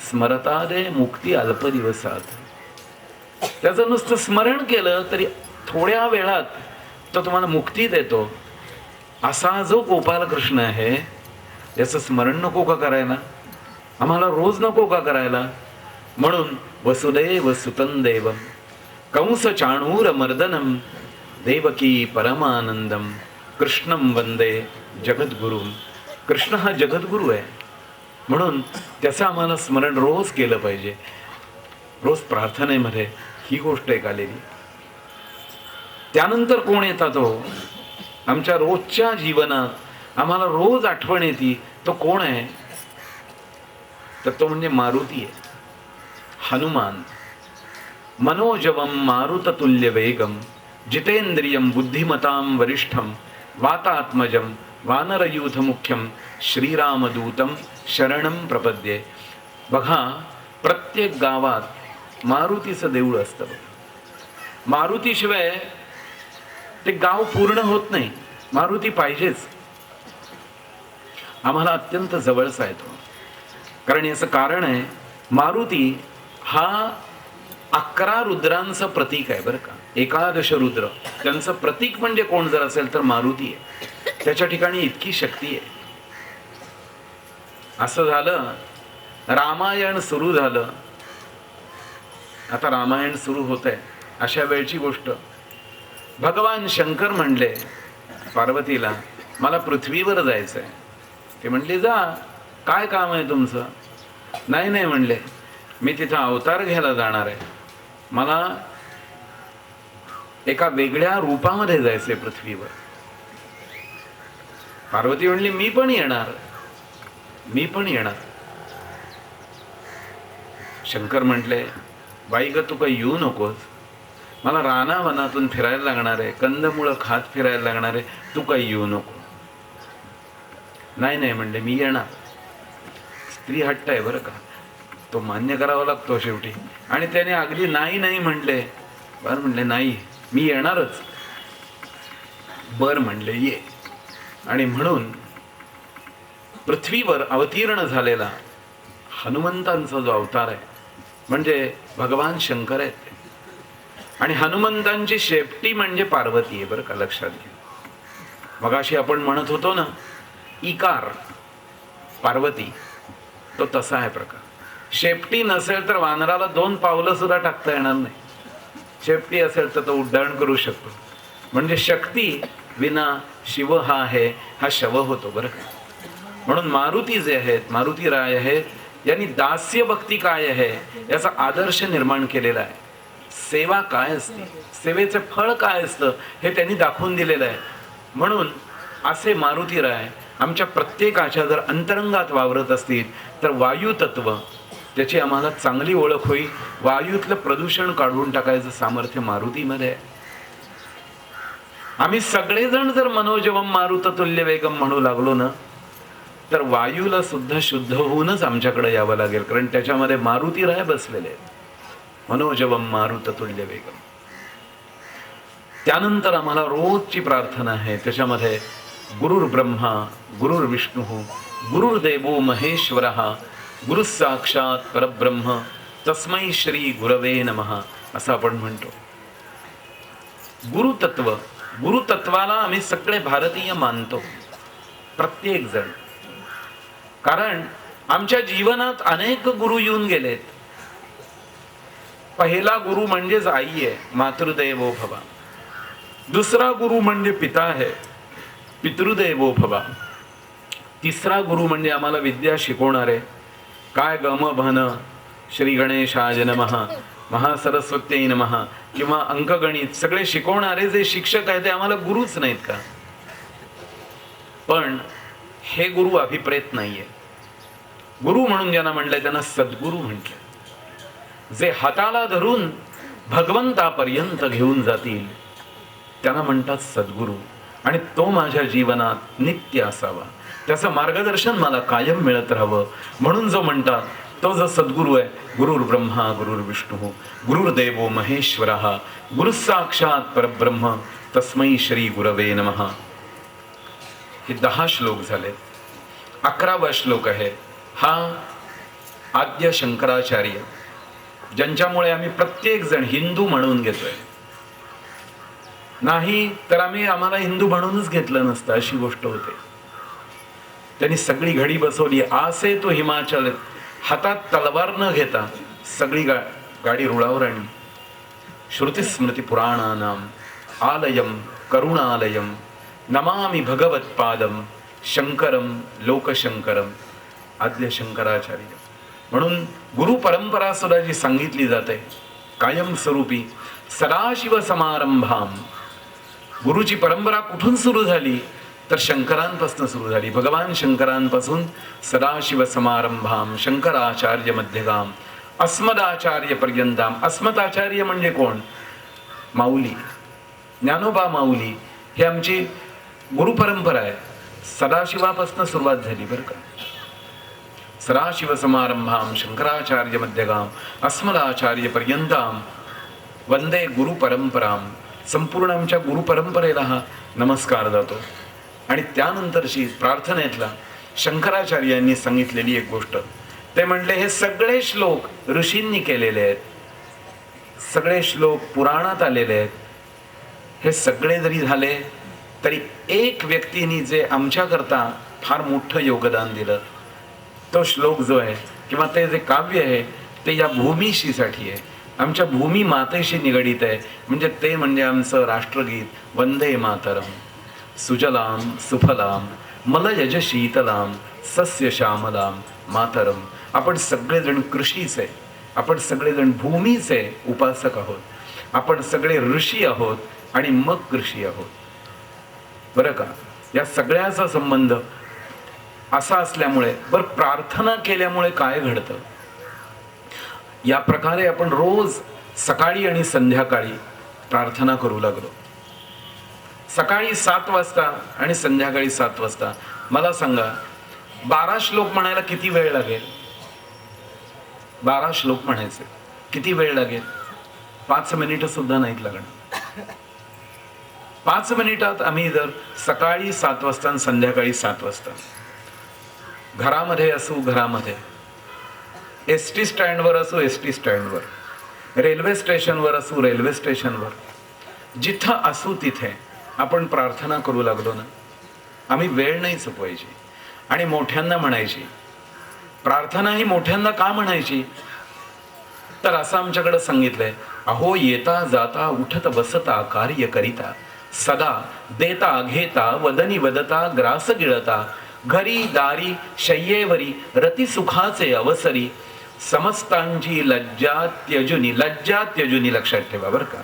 स्मरता दे मुक्ती अल्प दिवसात. त्याचं नुसतं स्मरण केलं तरी थोड्या वेळात तो तुम्हाला मुक्ती देतो. असा जो गोपाल कृष्ण आहे याचं स्मरण नको का करायला? आम्हाला रोज नको का करायला? म्हणून वसुदेव सुतं देवं कंस चाणूर मर्दनम देवकी परमानंदम कृष्णं वंदे जगद्गुरु. कृष्ण हा जगद्गुरु आहे, म्हणून त्याचं आम्हाला स्मरण रोज केलं पाहिजे. रोज प्रार्थनेमध्ये ही गोष्ट एक आलेली. त्यानंतर कोण येतात हो आमच्या रोजच्या जीवनात आम्हाला रोज आठवण येते, तो कोण आहे? तर तो म्हणजे मारुती आहे, हनुमान. मनोजवम मारुततुल्य वेगम जितेंद्रियम बुद्धिमतां वरिष्ठम वातात्मजम वानरयूथ मुख्यम श्रीरामदूतम शरणम प्रपद्ये. बघा, प्रत्येक गावात मारुतीचं देऊळ असतं. मारुतीशिवाय ते गाव पूर्ण होत नाही. मारुती पाहिजेच. आम्हाला अत्यंत जवळचा आहे तो. कारण याचं कारण आहे, मारुती हा 11 रुद्रांचं प्रतीक आहे बरं का. 11 रुद्र त्यांचं प्रतीक म्हणजे कोण जर असेल तर मारुती आहे. त्याच्या ठिकाणी इतकी शक्ती आहे. असं झालं, रामायण सुरू झालं. आता रामायण सुरू होत आहे अशा वेळची गोष्ट. भगवान शंकर म्हणले पार्वतीला, मला पृथ्वीवर जायचंय. ते म्हणले, जा, काय काम आहे तुमचं? नाही नाही म्हणले, मी तिथं अवतार घ्यायला जाणार आहे. मला एका वेगळ्या रूपामध्ये जायचंय पृथ्वीवर. पार्वती म्हणली, मी पण येणार, मी पण येणार. शंकर म्हटले, बाई ग, तू काही येऊ नकोस. मला रानावनातून फिरायला लागणार आहे, कंदमुळं खात फिरायला लागणार आहे, तू काही येऊ नको. नाही नाही म्हणले, मी येणार. स्त्री हट्ट आहे बरं का, तो मान्य करावा लागतो शेवटी. आणि त्याने अगदी नाही नाही म्हणले. बरं म्हणले, नाही, मी येणारच. बर म्हणले, ये. आणि म्हणून पृथ्वीवर अवतीर्ण झालेला हनुमंतांचा जो अवतार आहे म्हणजे भगवान शंकर आहेत. आणि हनुमंतांची शेपटी म्हणजे पार्वती आहे बरं का, लक्षात घ्या. मगाशी आपण म्हणत होतो ना, इकार पार्वती, तो तसा आहे प्रकार. शेपटी नसेल तर वानराला 2 पावलं सुद्धा टाकता येणार नाही. शेपटी असेल तर तो उड्डाण करू शकतो. म्हणजे शक्ती विना शिव हा आहे, हा शव होतो बरं का. म्हणून मारुती जे आहेत, मारुती राय आहेत, यांनी दास्य भक्ती काय आहे याचा आदर्श निर्माण केलेला आहे. सेवा काय असते, सेवेचे फळ काय असतं हे त्यांनी दाखवून दिलेलं आहे. म्हणून असे मारुती राय आमच्या प्रत्येकाच्या जर अंतरंगात वावरत असतील तर वायू तत्व त्याची आम्हाला चांगली ओळख होईल. वायूतलं प्रदूषण काढून टाकायचं सामर्थ्य मारुतीमध्ये आहे. आम्ही सगळेजण जर मनोजवम मारुततुल्य वेगम म्हणू लागलो ना, तर वायूला सुद्धा शुद्ध होऊनच आमच्याकडे यावं लागेल. कारण त्याच्यामध्ये मारुती राय बसलेले आहेत. मनोजवम मारुततुल्य वेगम. त्यानंतर आम्हाला रोजची प्रार्थना आहे, त्याच्यामध्ये गुरुर् ब्रह्मा गुरुर्विष्णू गुरुर्देवो महेश्वरः गुरु साक्षात परब्रह्म तस्मै श्री गुरवे नमः असं आपण म्हणतो. गुरुतत्व, गुरुतत्वाला आम्ही सगळे भारतीय मानतो, प्रत्येक जण. कारण आमच्या जीवनात अनेक गुरु येऊन गेलेत. पहिला गुरु म्हणजेच आई आहे, मातृदेवो भव. दुसरा गुरु म्हणजे पिता आहे, पितृदेवो भव. तिसरा गुरु म्हणजे आम्हाला विद्या शिकवणारे, काय गम भन श्री गणेशाय नमः महासरस्वत्यै नमः किंवा अंकगणित सगळे शिकवणारे जे शिक्षक आहेत ते आम्हाला गुरुच नाहीत का? पण हे गुरु अभिप्रेत नाहीये. गुरु म्हणून ज्यांना म्हटलंय त्यांना सद्गुरु म्हटलंय. जे हाताला धरून भगवंतापर्यंत घेऊन जातील त्यांना म्हणतात सद्गुरु. आणि तो माझ्या जीवनात नित्य असावा, त्याचं मार्गदर्शन मला कायम मिळत राहावं. म्हणून जो म्हणतात तो जो सद्गुरु आहे, गुरुर् ब्रह्मा गुरुर्विष्णू गुरुर्देवो महेश्वरः गुरु साक्षात परब्रह्म तस्मै श्री गुरवे नमः. हे 10 श्लोक झाले. 11वा श्लोक आहे हा आद्य शंकराचार्य, ज्यांच्यामुळे आम्ही प्रत्येक जण हिंदू म्हणून घेतोय. नाही तर आम्हाला हिंदू म्हणूनच घेतलं नसतं, अशी गोष्ट होते. त्यांनी सगळी घडी बसवली. आसे तो हिमाचल, हातात तलवार न घेता सगळी गाडी रुळावर आणली. श्रुती स्मृती पुराणानाम आलयम करुणालयम नमामि भगवत्पादम शंकरम लोकशंकरम आद्य शंकराचार्य. म्हणून गुरु परंपरा सुद्धा जी सांगितली जाते कायमस्वरूपी सदाशिव समारंभाम. गुरुची परंपरा कुठून सुरू झाली तर शंकरांपासून सुरू झाली. भगवान शंकरांपासून सदाशिव समारंभाम शंकराचार्य मध्यगाम अस्मदाचार्य पर्यंताम. अस्मदाचार्य म्हणजे कोण? माऊली, ज्ञानोबा माऊली. ही आमची गुरुपरंपरा आहे. सदाशिवापासून सुरुवात झाली बरं का. सदाशिव समारंभाम शंकराचार्य मध्यगाम अस्मदाचार्य पर्यंताम वंदे गुरु परंपराम. संपूर्ण आमच्या गुरुपरंपरेला हा नमस्कार जातो. आणि त्यानंतरची प्रार्थनेतला शंकराचार्यांनी सांगितलेली एक गोष्ट ते म्हणले, हे सगळे श्लोक ऋषींनी केलेले आहेत, सगळे श्लोक पुराणात आलेले आहेत. हे सगळे जरी झाले तरी एक व्यक्तीने जे आमच्याकरता फार मोठं योगदान दिलं, तो श्लोक जो आहे किंवा ते जे काव्य आहे ते या भूमीशीसाठी आहे, आमच्या भूमी मातेशी निगडीत आहे. म्हणजे ते म्हणजे आमचं राष्ट्रगीत वंदे मातरम. सुजलाम सुफलाम मलयज शीतलाम सस्य श्यामलाम मातरम. आपण सगळेजण कृषीचे, आपण सगळेजण भूमीचे उपासक आहोत, आपण सगळे ऋषी आहोत आणि मग कृषी आहोत बरं का. या सगळ्याचा संबंध असा असल्यामुळे बरं प्रार्थना केल्यामुळे काय घडतं, या प्रकारे आपण रोज सकाळी आणि संध्याकाळी प्रार्थना करू लागलो. सकाळी 7 वाजता आणि संध्याकाळी 7 वाजता. मला सांगा 12 श्लोक म्हणायला किती वेळ लागेल? 12 श्लोक म्हणायचे किती वेळ लागेल? 5 मिनिटं सुद्धा नाहीत लागणार. 5 मिनिटात आम्ही जर सकाळी 7 वाजता आणि संध्याकाळी 7 वाजता घरामध्ये असू, घरामध्ये एसटी स्टँडवर असू, एसटी स्टँडवर, रेल्वे स्टेशनवर असू, रेल्वे स्टेशनवर, जिथं असू तिथे आपण प्रार्थना करू लागलो ना, आम्ही वेळ नाही चुकवायची आणि मोठ्यांना म्हणायची. प्रार्थना ही मोठ्यांना का म्हणायची तर असं आमच्याकडे सांगितलंय, अहो येता जाता उठत बसता कार्य करिता सदा देता घेता वदनी वदता ग्रास गिळता घरी दारी शय्येवरी रती सुखाचे अवसरी समस्तांची लज्जा त्यजुनी. लज्जा त्यजुनी लक्षात ठेवा बरं का.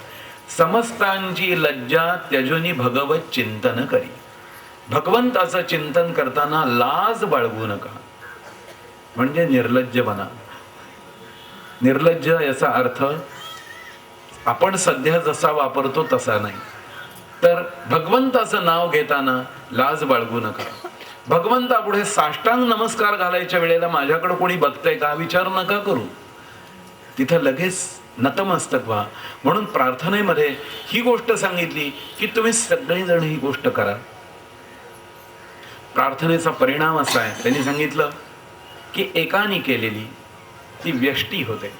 समस्तांची लज्जा त्यजुनी भगवत चिंतन करी. भगवंताचं चिंतन करताना लाज बाळगू नका, म्हणजे निर्लज्ज बना. निर्लज्ज याचा अर्थ आपण सध्या जसा वापरतो तसा नाही, तर भगवंताचं नाव घेताना लाज बाळगू नका. भगवंतापुढे साष्टांग नमस्कार घालायच्या वेळेला माझ्याकडे कोणी बघतंय का विचार नका करू, तिथं लगेच नतमस्तक व्हा. म्हणून प्रार्थनेमध्ये ही गोष्ट सांगितली की तुम्ही सगळेजण ही गोष्ट करा. प्रार्थनेचा परिणाम असा आहे, त्यांनी सांगितलं की एकाने केलेली ती व्यष्टी होते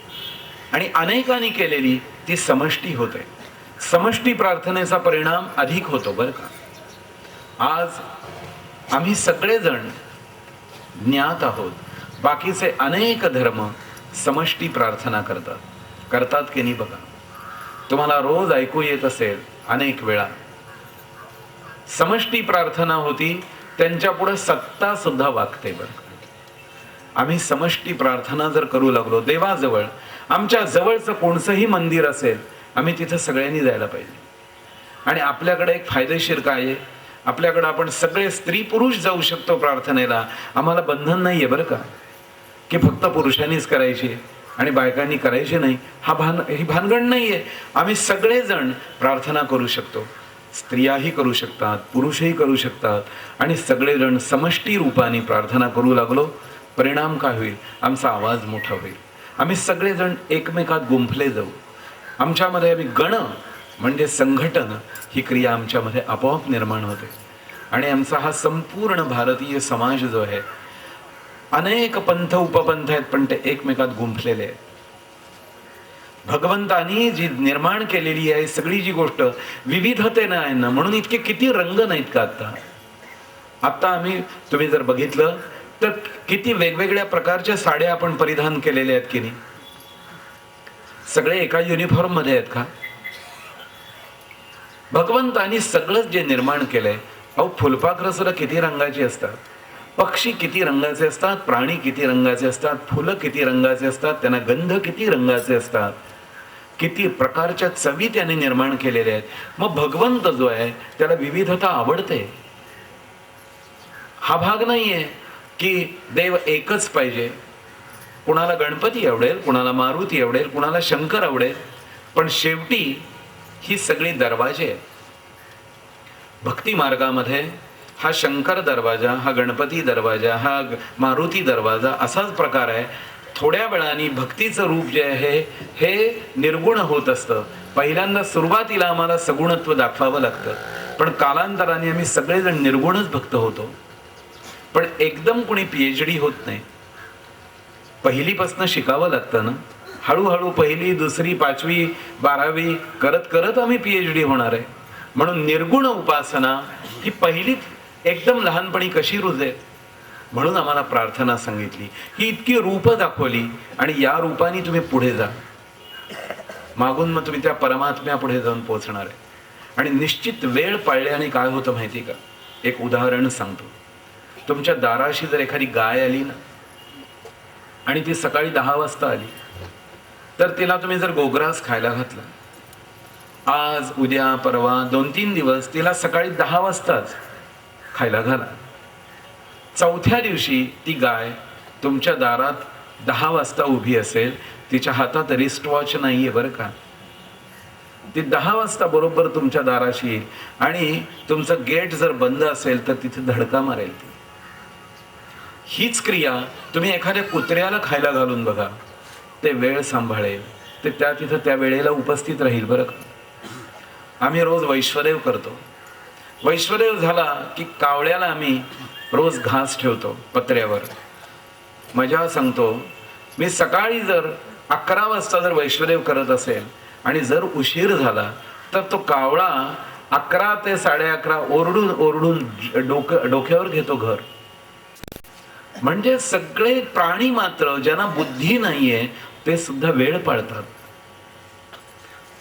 आणि अनेकांनी केलेली ती समष्टी होते. समष्टी प्रार्थनेचा परिणाम अधिक होतो बरं का. आज आम्ही सगळेजण ज्ञात आहोत, बाकीचे अनेक धर्म समष्टी प्रार्थना करतात की नाही बघा. तुम्हाला रोज ऐकू येत असेल अनेक वेळा समष्टी प्रार्थना होती, त्यांच्या पुढे सत्ता सुद्धा वागते बरं. आम्ही समष्टी प्रार्थना जर करू लागलो देवाजवळ, आमच्या जवळचं कोणचंही मंदिर असेल आम्ही तिथं सगळ्यांनी जायला पाहिजे. आणि आपल्याकडे एक फायदेशीर काय आहे, आपल्याकडे आपण सगळे स्त्री पुरुष जाऊ शकतो प्रार्थनेला. आम्हाला बंधन नाहीये बरं का की फक्त पुरुषांनीच करायची आणि बायकांनी करायची नाही. ही भानगड नाहीये. आम्ही सगळेजण प्रार्थना करू शकतो. स्त्रियाही करू शकतात, पुरुषही करू शकतात आणि सगळेजण समष्टी रूपाने प्रार्थना करू लागलो. परिणाम काय होईल? आमचा आवाज मोठा होईल. आम्ही सगळेजण एकमेकात गुंफले जाऊ. आमच्यामध्ये आम्ही गण म्हणजे संघटन ही क्रिया आमच्यामध्ये आपोआप निर्माण होते. आणि आमचा हा संपूर्ण भारतीय समाज जो आहे, अनेक पंथ उपपंथ आहेत पण ते एकमेकात गुंफलेले आहेत. भगवंतानी जी निर्माण केलेली आहे सगळी जी गोष्ट विविधतेनं आहे ना, म्हणून इतके किती रंग नाहीत का आता आम्ही तुम्ही जर बघितलं तर किती वेगवेगळ्या प्रकारच्या साड्या आपण परिधान केलेल्या आहेत की नाही. सगळे एका युनिफॉर्म मध्ये आहेत का? भगवंतानी सगळं जे निर्माण केलंय अहो फुलपाखरं सुद्धा किती रंगाची असतात, पक्षी किती रंगाचे असतात, प्राणी किती रंगाचे असतात, फुलं किती रंगाचे असतात, त्यांना गंध किती रंगाचे असतात, किती प्रकारच्या चवी त्याने निर्माण केलेल्या आहेत. मग भगवंत जो आहे त्याला विविधता आवडते. हा भाग नाहीये की देव एकच पाहिजे. कुणाला गणपती आवडेल, कुणाला मारुती आवडेल, कुणाला शंकर आवडेल, पण शेवटी ही सगळी दरवाजे आहेत. भक्ती मार्गामध्ये हा शंकर दरवाजा, हा गणपती दरवाजा, हा मारुती दरवाजा असाच प्रकार आहे. थोड्या वेळाने भक्तीचं रूप जे आहे हे निर्गुण होत असतं. पहिल्यांदा सुरुवातीला आम्हाला सगुणत्व दाखवावं लागतं, पण कालांतराने आम्ही सगळेजण निर्गुणच भक्त होतो. पण एकदम कोणी PhD होत नाही. पहिलीपासून शिकावं लागतं ना. हळूहळू पहिली, दुसरी, 5वी, 12वी करत करत आम्ही PhD होणार आहे. म्हणून निर्गुण उपासना ही पहिलीच एकदम लहानपणी कशी रुजेल, म्हणून आम्हाला प्रार्थना सांगितली. ही इतकी रूप दाखवली आणि या रूपाने तुम्ही पुढे जा. मागून मग तुम्ही त्या परमात्म्यापुढे जाऊन पोहोचणार आहे. आणि निश्चित वेळ पाळल्याने काय होतं माहिती का? एक उदाहरण सांगतो. तुमच्या दाराशी जर एखादी गाय आली ना आणि ती सकाळी 10 वाजता आली, तर तिला तुम्ही जर गोग्रास खायला घातला, आज उद्या परवा 2-3 दिवस तिला सकाळी 10 वाजताच खायला घाला. चौथ्या दिवशी ती गाय तुमच्या दारात 10 वाजता उभी असेल. तिच्या हातात रिस्ट वॉच नाहीये बरं का. ती 10 वाजता बरोबर तुमच्या दाराशी येईल आणि तुमचं गेट जर बंद असेल तर तिथे धडका मारेल ती. हीच क्रिया तुम्ही एखाद्या कुत्र्याला खायला घालून बघा. ते वेळ सांभाळेल, ते तिथं त्या वेळेला उपस्थित राहील बरं का. आम्ही रोज वैश्वदेव करतो. वैश्वदेव झाला की कावळ्याला आम्ही रोज घास ठेवतो पत्र्यावर. मजा सांगतो, मी सकाळी जर 11 वाजता जर वैश्वदेव करत असेल आणि जर उशीर झाला तर तो कावळा 11 ते 11:30 ओरडून ओरडून डोक्यावर घेतो घर. म्हणजे सगळे प्राणी मात्र ज्यांना बुद्धी नाहीये ते सुद्धा वेळ पाळतात.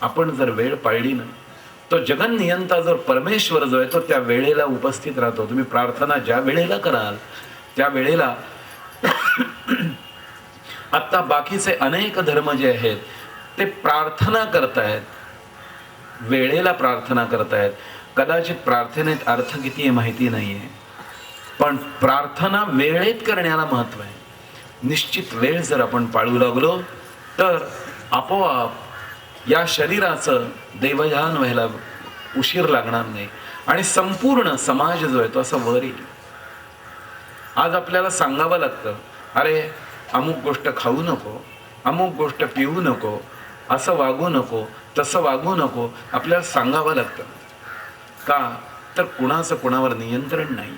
आपण जर वेळ पाळली ना, तो जगन नियंता जर परमेश्वर जो आहे तो त्या वेळेला उपस्थित राहतो. तुम्ही प्रार्थना ज्या वेळेला कराल त्या वेळेला आता बाकीचे अनेक धर्म जे आहेत ते प्रार्थना करतायत, वेळेला प्रार्थना करतायत. कदाचित प्रार्थनेत अर्थ किती आहे माहिती नाहीये, पण प्रार्थना वेळेत करण्याला महत्व आहे. निश्चित वेळ जर आपण पाळू लागलो तर आपोआप या शरीराचं देवयान व्हायला उशीर लागणार नाही आणि संपूर्ण समाज जो आहे तो असा वर येईल. आज आपल्याला सांगावं लागतं, अरे अमुक गोष्ट खाऊ नको, अमुक गोष्ट पिऊ नको, असं वागू नको, तसं वागू नको. आपल्याला सांगावं लागतं. का तर कुणाचं कुणावर नियंत्रण नाही.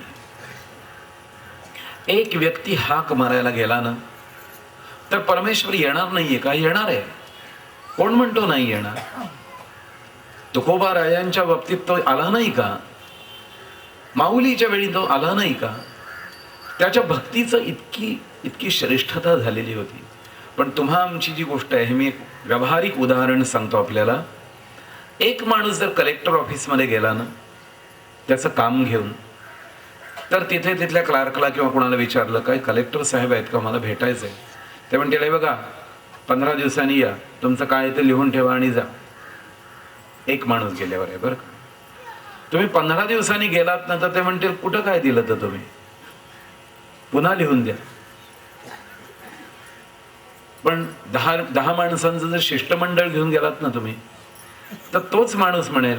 एक व्यक्ती हाक मारायला गेला ना तर परमेश्वर येणार नाहीये का? येणार आहे. कोण म्हणतो नाही येणार? तुकोबा रायांच्या बाबतीत तो आला नाही का? माऊलीच्या वेळी तो आला नाही का? त्याच्या भक्तीचं इतकी श्रेष्ठता झालेली होती. पण तुम्हा आमची जी गोष्ट आहे, मी एक व्यावहारिक उदाहरण सांगतो आपल्याला. एक माणूस जर कलेक्टर ऑफिसमध्ये गेला ना त्याचं काम घेऊन, तर तिथल्या क्लार्कला किंवा कोणाला विचारलं, काय कलेक्टर साहेब आहेत का, मला भेटायचं आहे. ते म्हणते, बघा 15 दिवसांनी या, तुमचं काय ते लिहून ठेवा आणि जा. एक माणूस गेल्यावर आहे बरं का. तुम्ही 15 दिवसांनी गेलात ना तर ते म्हणतील, कुठं काय दिलं तर तुम्ही पुन्हा लिहून द्या. पण 10 माणसांचं जर शिष्टमंडळ घेऊन गेलात ना तुम्ही, तर तोच माणूस म्हणेल,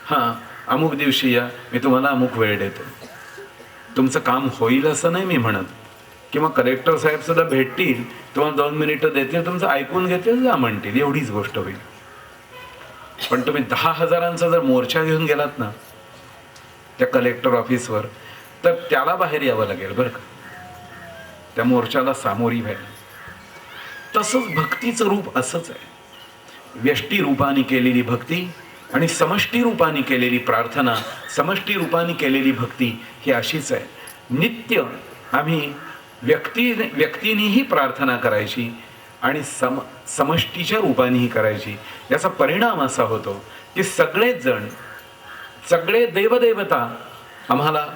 हां अमुक दिवशी या, मी तुम्हाला अमुक वेळ देतो. तुमचं काम होईल असं नाही मी म्हणत, किंवा कलेक्टर साहेब सुद्धा भेटतील, तुम्हाला 2 मिनिटं देतील, तुमचं ऐकून घेतील, जा म्हणतील, एवढीच गोष्ट होईल. पण तुम्ही 10,000चा जर मोर्चा घेऊन गेलात ना त्या कलेक्टर ऑफिसवर, तर त्याला बाहेर यावं लागेल बरं का, त्या मोर्चाला सामोरी व्हायला. तसंच भक्तीचं रूप असंच आहे. व्यष्टी रूपाने केलेली भक्ती आणि समष्टी रूपाने केलेली प्रार्थना, समष्टी रूपाने केलेली भक्ती ही अशीच आहे. नित्य आम्ही व्यक्तीनेही प्रार्थना करायची आणि समष्टीच्या रूपानेही करायची. याचा परिणाम असा होतो की सगळेच जण, सगळे देवदेवता आम्हाला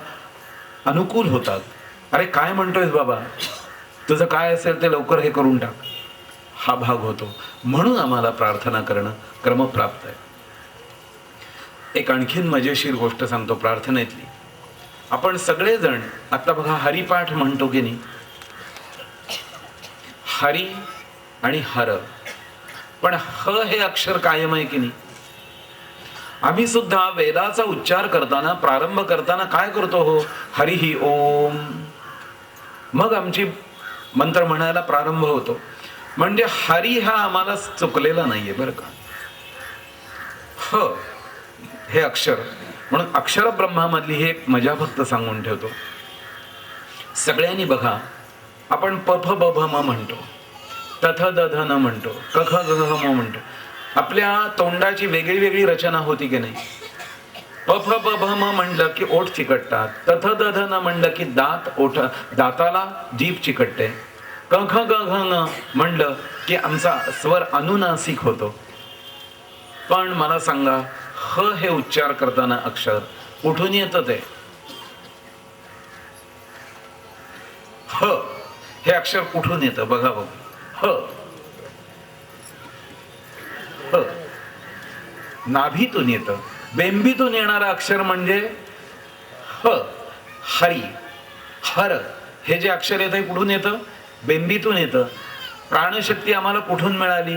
अनुकूल होतात. अरे काय म्हणतोयस बाबा, तुझं काय असेल ते लवकर हे करून टाक, हा भाग होतो. म्हणून आम्हाला प्रार्थना करणं क्रमप्राप्त आहे. एक आणखीन मजेशीर गोष्ट सांगतो प्रार्थनेतली. आपण सगळेजण आता बघा हरिपाठ म्हणतो की नाही, हरी आणि हर, पण ह हे अक्षर कायम आहे की नाही. आम्ही सुद्धा वेदाचा उच्चार करताना, प्रारंभ करताना काय करतो, हो हरिही ओम, मग आमची मंत्र म्हणायला प्रारंभ होतो. म्हणजे हरी हा आम्हाला चुकलेला नाहीये बरं का. ह हे अक्षर, म्हणून अक्षर ब्रह्मामधली ही एक मजा फक्त सांगून ठेवतो. सगळ्यांनी बघा, आपण प फ ब भ म म्हणतो, तथ द ध न म्हणतो, क ख ग घ म म्हणतो. आपल्या तोंडाची वेगळी वेगळी रचना होती की नाही. प फ ब भ म म्हणलं की ओठ चिकटतात, तथ द ध न म्हणलं की दाताला जीभ चिकटते, क ख ग घ न म्हणलं की आमचा स्वर अनुनासिक होतो. पण मला सांगा, ह हे उच्चार करताना अक्षर कुठून येतं ते? ह हे अक्षर कुठून येतं बघा बघू. ह ह नाभीतून येतं. बेंबीतून येणारं अक्षर म्हणजे ह. हरी, हर हे जे अक्षर येतं कुठून येतं? बेंबीतून येतं. प्राणशक्ती आम्हाला कुठून मिळाली?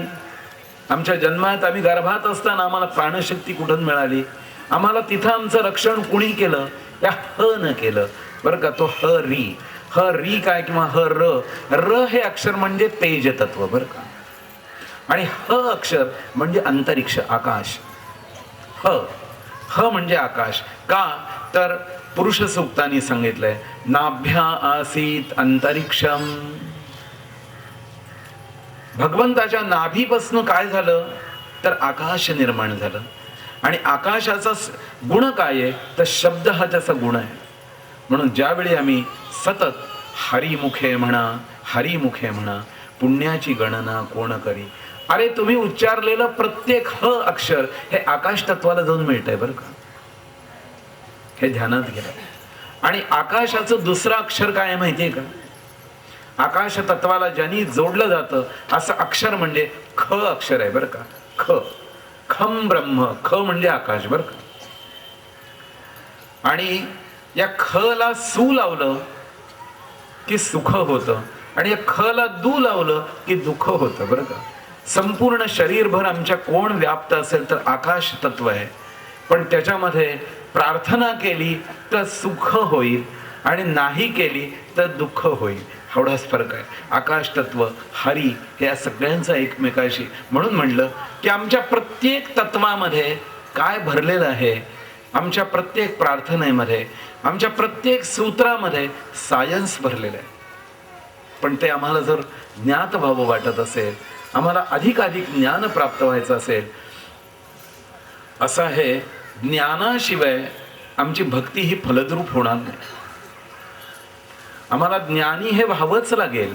आमच्या जन्मात आम्ही गर्भात असताना आम्हाला प्राणशक्ती कुठून मिळाली? आम्हाला तिथं आमचं रक्षण कुणी केलं? त्या ह न केलं बरं का. तो ह री, ह री काय किंवा ह र, र हे अक्षर म्हणजे तेज तत्व बरं का. आणि ह अक्षर म्हणजे अंतरिक्ष, आकाश. ह ह म्हणजे आकाश. का तर पुरुष सूक्तानी सांगितलंय, नाभ्या आसीत अंतरिक्षम. भगवंताच्या नाभीपासून काय झालं तर आकाश निर्माण झालं. आणि आकाशाचा गुण काय आहे तर शब्द हा त्याचा गुण आहे. म्हणून ज्यावेळी आम्ही सतत हरिमुखे म्हणा, हरिमुखे म्हणा, पुण्याची गणना कोण करी. अरे तुम्ही उच्चारलेलं प्रत्येक ह अक्षर हे आकाश तत्वाला जाऊन मिळतंय बरं का. हे ध्यानात घ्या. आणि आकाशाचं दुसरं अक्षर काय माहितीये का? आकाश तत्वाला ज्यांनी जोडलं जातं असं अक्षर म्हणजे ख अक्षर आहे बरं का. ख, खम ब्रह्म, ख म्हणजे आकाश बरं का. आणि या ख ला सू लावलं की सुख होतं, आणि या ख ला दू लावलं की दुःख होतं बरं का. संपूर्ण शरीरभर आमच्या कोण व्याप्त असेल तर आकाश तत्व आहे. पण त्याच्यामध्ये प्रार्थना केली तर सुख होईल आणि नाही केली तर दुःख होईल, एवढाच फरक आहे. आकाश तत्व, हरी हे या सगळ्यांचा एकमेकाशी. म्हणून म्हणलं की आमच्या प्रत्येक तत्वामध्ये काय भरलेलं आहे, आमच्या प्रत्येक प्रार्थनेमध्ये, आमच्या प्रत्येक सूत्रामध्ये सायन्स भरलेलं आहे. पण ते आम्हाला जर ज्ञात व्हावं वाटत असेल, आम्हाला अधिकाधिक ज्ञान प्राप्त व्हायचं असेल, असं आहे, ज्ञानाशिवाय आमची भक्ती ही फलद्रूप होणार नाही. आम्हाला ज्ञानी हे व्हावंच लागेल.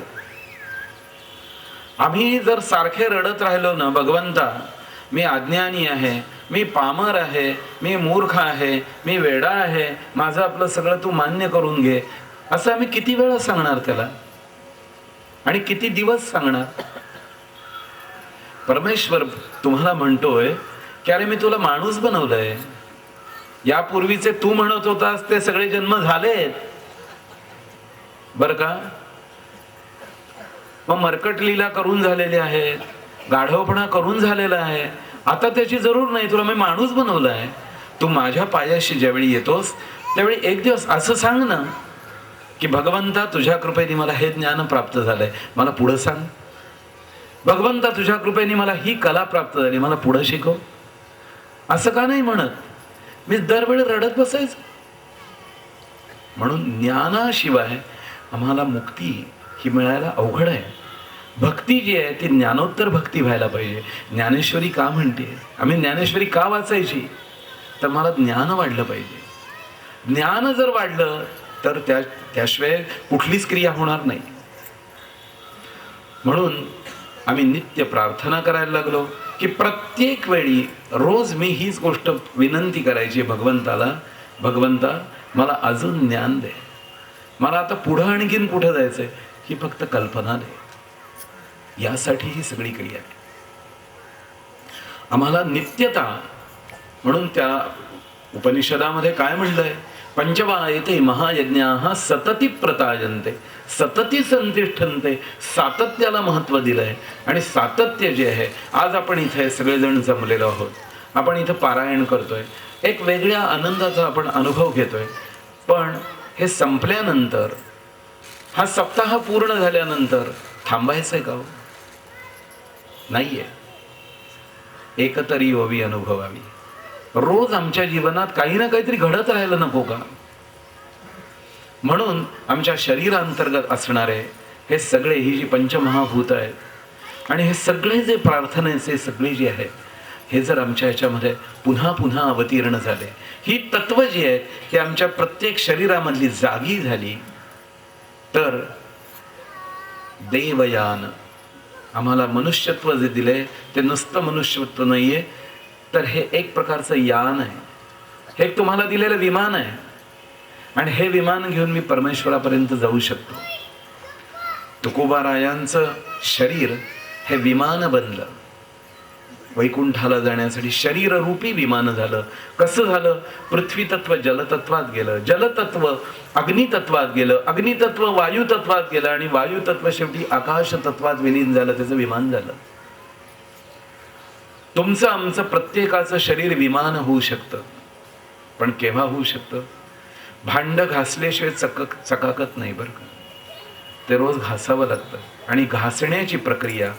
आम्ही जर सारखे रडत राहिलो ना, भगवंता मी अज्ञानी आहे, मी पामर आहे, मी मूर्ख आहे, मी वेडा आहे, माझं आपलं सगळं तू मान्य करून घे, असं आम्ही किती वेळा सांगणार त्याला आणि किती दिवस सांगणार? परमेश्वर तुम्हाला म्हणतोय की अरे मी तुला माणूस बनवलंय. यापूर्वीचे तू म्हणत होतास ते सगळे जन्म झालेत बर का. मग मरकट लीला करून झालेले आहेत, गाढवपणा करून झालेला आहे. आता त्याची जरूर नाही, तुला मी माणूस बनवलाय. तू माझ्या पायाशी ज्यावेळी येतोस त्यावेळी एक दिवस असं सांग ना की भगवंता तुझ्या कृपेने मला हे ज्ञान प्राप्त झालंय, मला पुढं सांग. भगवंता तुझ्या कृपेने मला ही कला प्राप्त झाली, मला पुढं शिकव. असं का नाही म्हणत? मी दरवेळी रडत बसायचं. म्हणून ज्ञानाशिवाय आम्हाला मुक्ती ही मिळायला अवघड आहे. भक्ती जी आहे ती ज्ञानोत्तर भक्ती व्हायला पाहिजे. ज्ञानेश्वरी का म्हणते? आम्ही ज्ञानेश्वरी का वाचायची? तर मला ज्ञान वाढलं पाहिजे. ज्ञान जर वाढलं तर त्याशिवाय कुठलीच क्रिया होणार नाही. म्हणून आम्ही नित्य प्रार्थना करायला लागलो की प्रत्येक वेळी रोज मी हीच गोष्ट विनंती करायची भगवंताला, भगवंता मला अजून ज्ञान दे, मला आता पुढं आणखीन कुठं जायचंय, ही फक्त कल्पना दे. यासाठी ही सगळी क्रिया आहे. आम्हाला नित्यता म्हणून त्या उपनिषदामध्ये काय म्हणलंय, पंचवायते महायज्ञाः सतती प्रतायन्ते सतती संतिष्ठन्ते. सातत्याला महत्व दिलंय. आणि सातत्य जे आहे, आज आपण इथे सगळेजण जमलेलो आहोत, आपण इथं पारायण करतोय, एक वेगळ्या आनंदाचा आपण अनुभव घेतोय. पण हे संपल्यानंतर, हा सप्ताह पूर्ण झाल्यानंतर थांबायचंय का हो? नाहीये. एकतरी ओवी अनुभवावी. रोज आमच्या जीवनात काही ना काहीतरी घडत राहायला नको का? म्हणून आमच्या शरीरांतर्गत असणारे हे सगळे, ही जी पंचमहाभूत आहेत आणि हे सगळे जे प्रार्थनेचे सगळे जे आहेत, हे जर आमच्या ह्याच्यामध्ये पुन्हा पुन्हा अवतीर्ण झाले, ही तत्व जी आहेत ही आमच्या प्रत्येक शरीरामधली जागी झाली, तर देवयान, आम्हाला मनुष्यत्व जे दिले ते नुसतं मनुष्यत्व नाहीये, तर हे एक प्रकारचं यान आहे. हे तुम्हाला दिलेलं विमान आहे. आणि हे विमान घेऊन मी परमेश्वरापर्यंत जाऊ शकतो. तुकोबारायांचं शरीर हे विमान बनलं, वैकुंठाला जाण्यासाठी शरीररूपी विमान झालं. कसं झालं? पृथ्वी तत्व जलतत्वात गेलं, जलतत्व अग्नितत्वात गेलं, अग्नितत्व वायुतत्वात गेलं आणि वायुतत्व शेवटी आकाश तत्वात विलीन झालं. त्याचं विमान झालं. तुमचं आमचं प्रत्येकाचं शरीर विमान होऊ शकतं. पण केव्हा होऊ शकतं? भांड घासल्याशिवाय चकाकत नाही बरं का. ते रोज घासावं लागतं. आणि घासण्याची प्रक्रिया,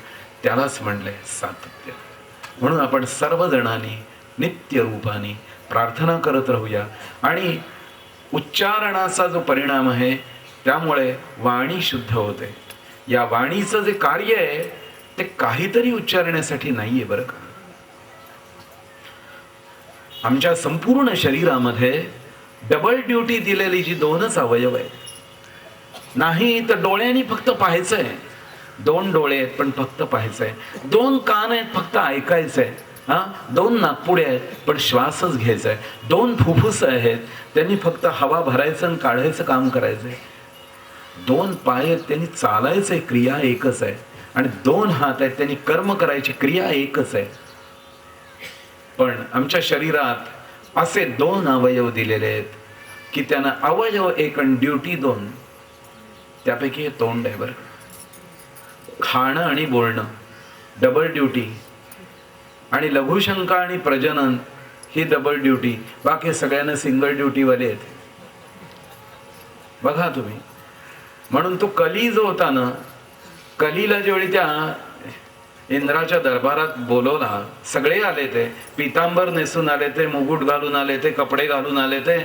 त्यालाच म्हणलंय सातत्य. म्हणून आपण सर्वजणांनी नित्य रूपाने प्रार्थना करत राहूया. आणि उच्चारणाचा जो परिणाम आहे, त्यामुळे वाणी शुद्ध होते. या वाणीचं जे कार्य आहे ते काहीतरी उच्चारण्यासाठी नाहीये बरं का. आमच्या संपूर्ण शरीरामध्ये डबल ड्युटी दिलेली जी दोनच अवयव आहेत, नाही तर डोळ्यांनी फक्त पाहायचंय, 2 डोळे आहेत पण फक्त पाहायचंय, 2 कान आहेत फक्त ऐकायचंय, 2 नाकपुडे आहेत पण श्वासच घ्यायचाय, 2 फुफ्फुस आहेत त्यांनी फक्त हवा भरायचं आणि काढायचं काम करायचंय, 2 पाय आहेत त्यांनी चालायचंय, क्रिया एकच आहे, आणि 2 हात आहेत त्यांनी कर्म करायची, क्रिया एकच आहे. पण आमच्या शरीरात असे 2 अवयव दिलेले आहेत की त्यांना अवयव एक आणि ड्युटी 2. त्यापैकी हे तोंड आहे बरं. खाणं आणि बोलणं डबल ड्युटी, आणि लघुशंका आणि प्रजनन ही डबल ड्युटी. बाकी सगळ्यांना सिंगल ड्युटीवाले आहेत. बघा तुम्ही. म्हणून तो कली जो होता ना, कलीला ज्यावेळी त्या इंद्राच्या दरबारात बोलवला, सगळे आले, ते पितांबर नेसून आले, ते मुकुट घालून आले, ते कपडे घालून आले ते,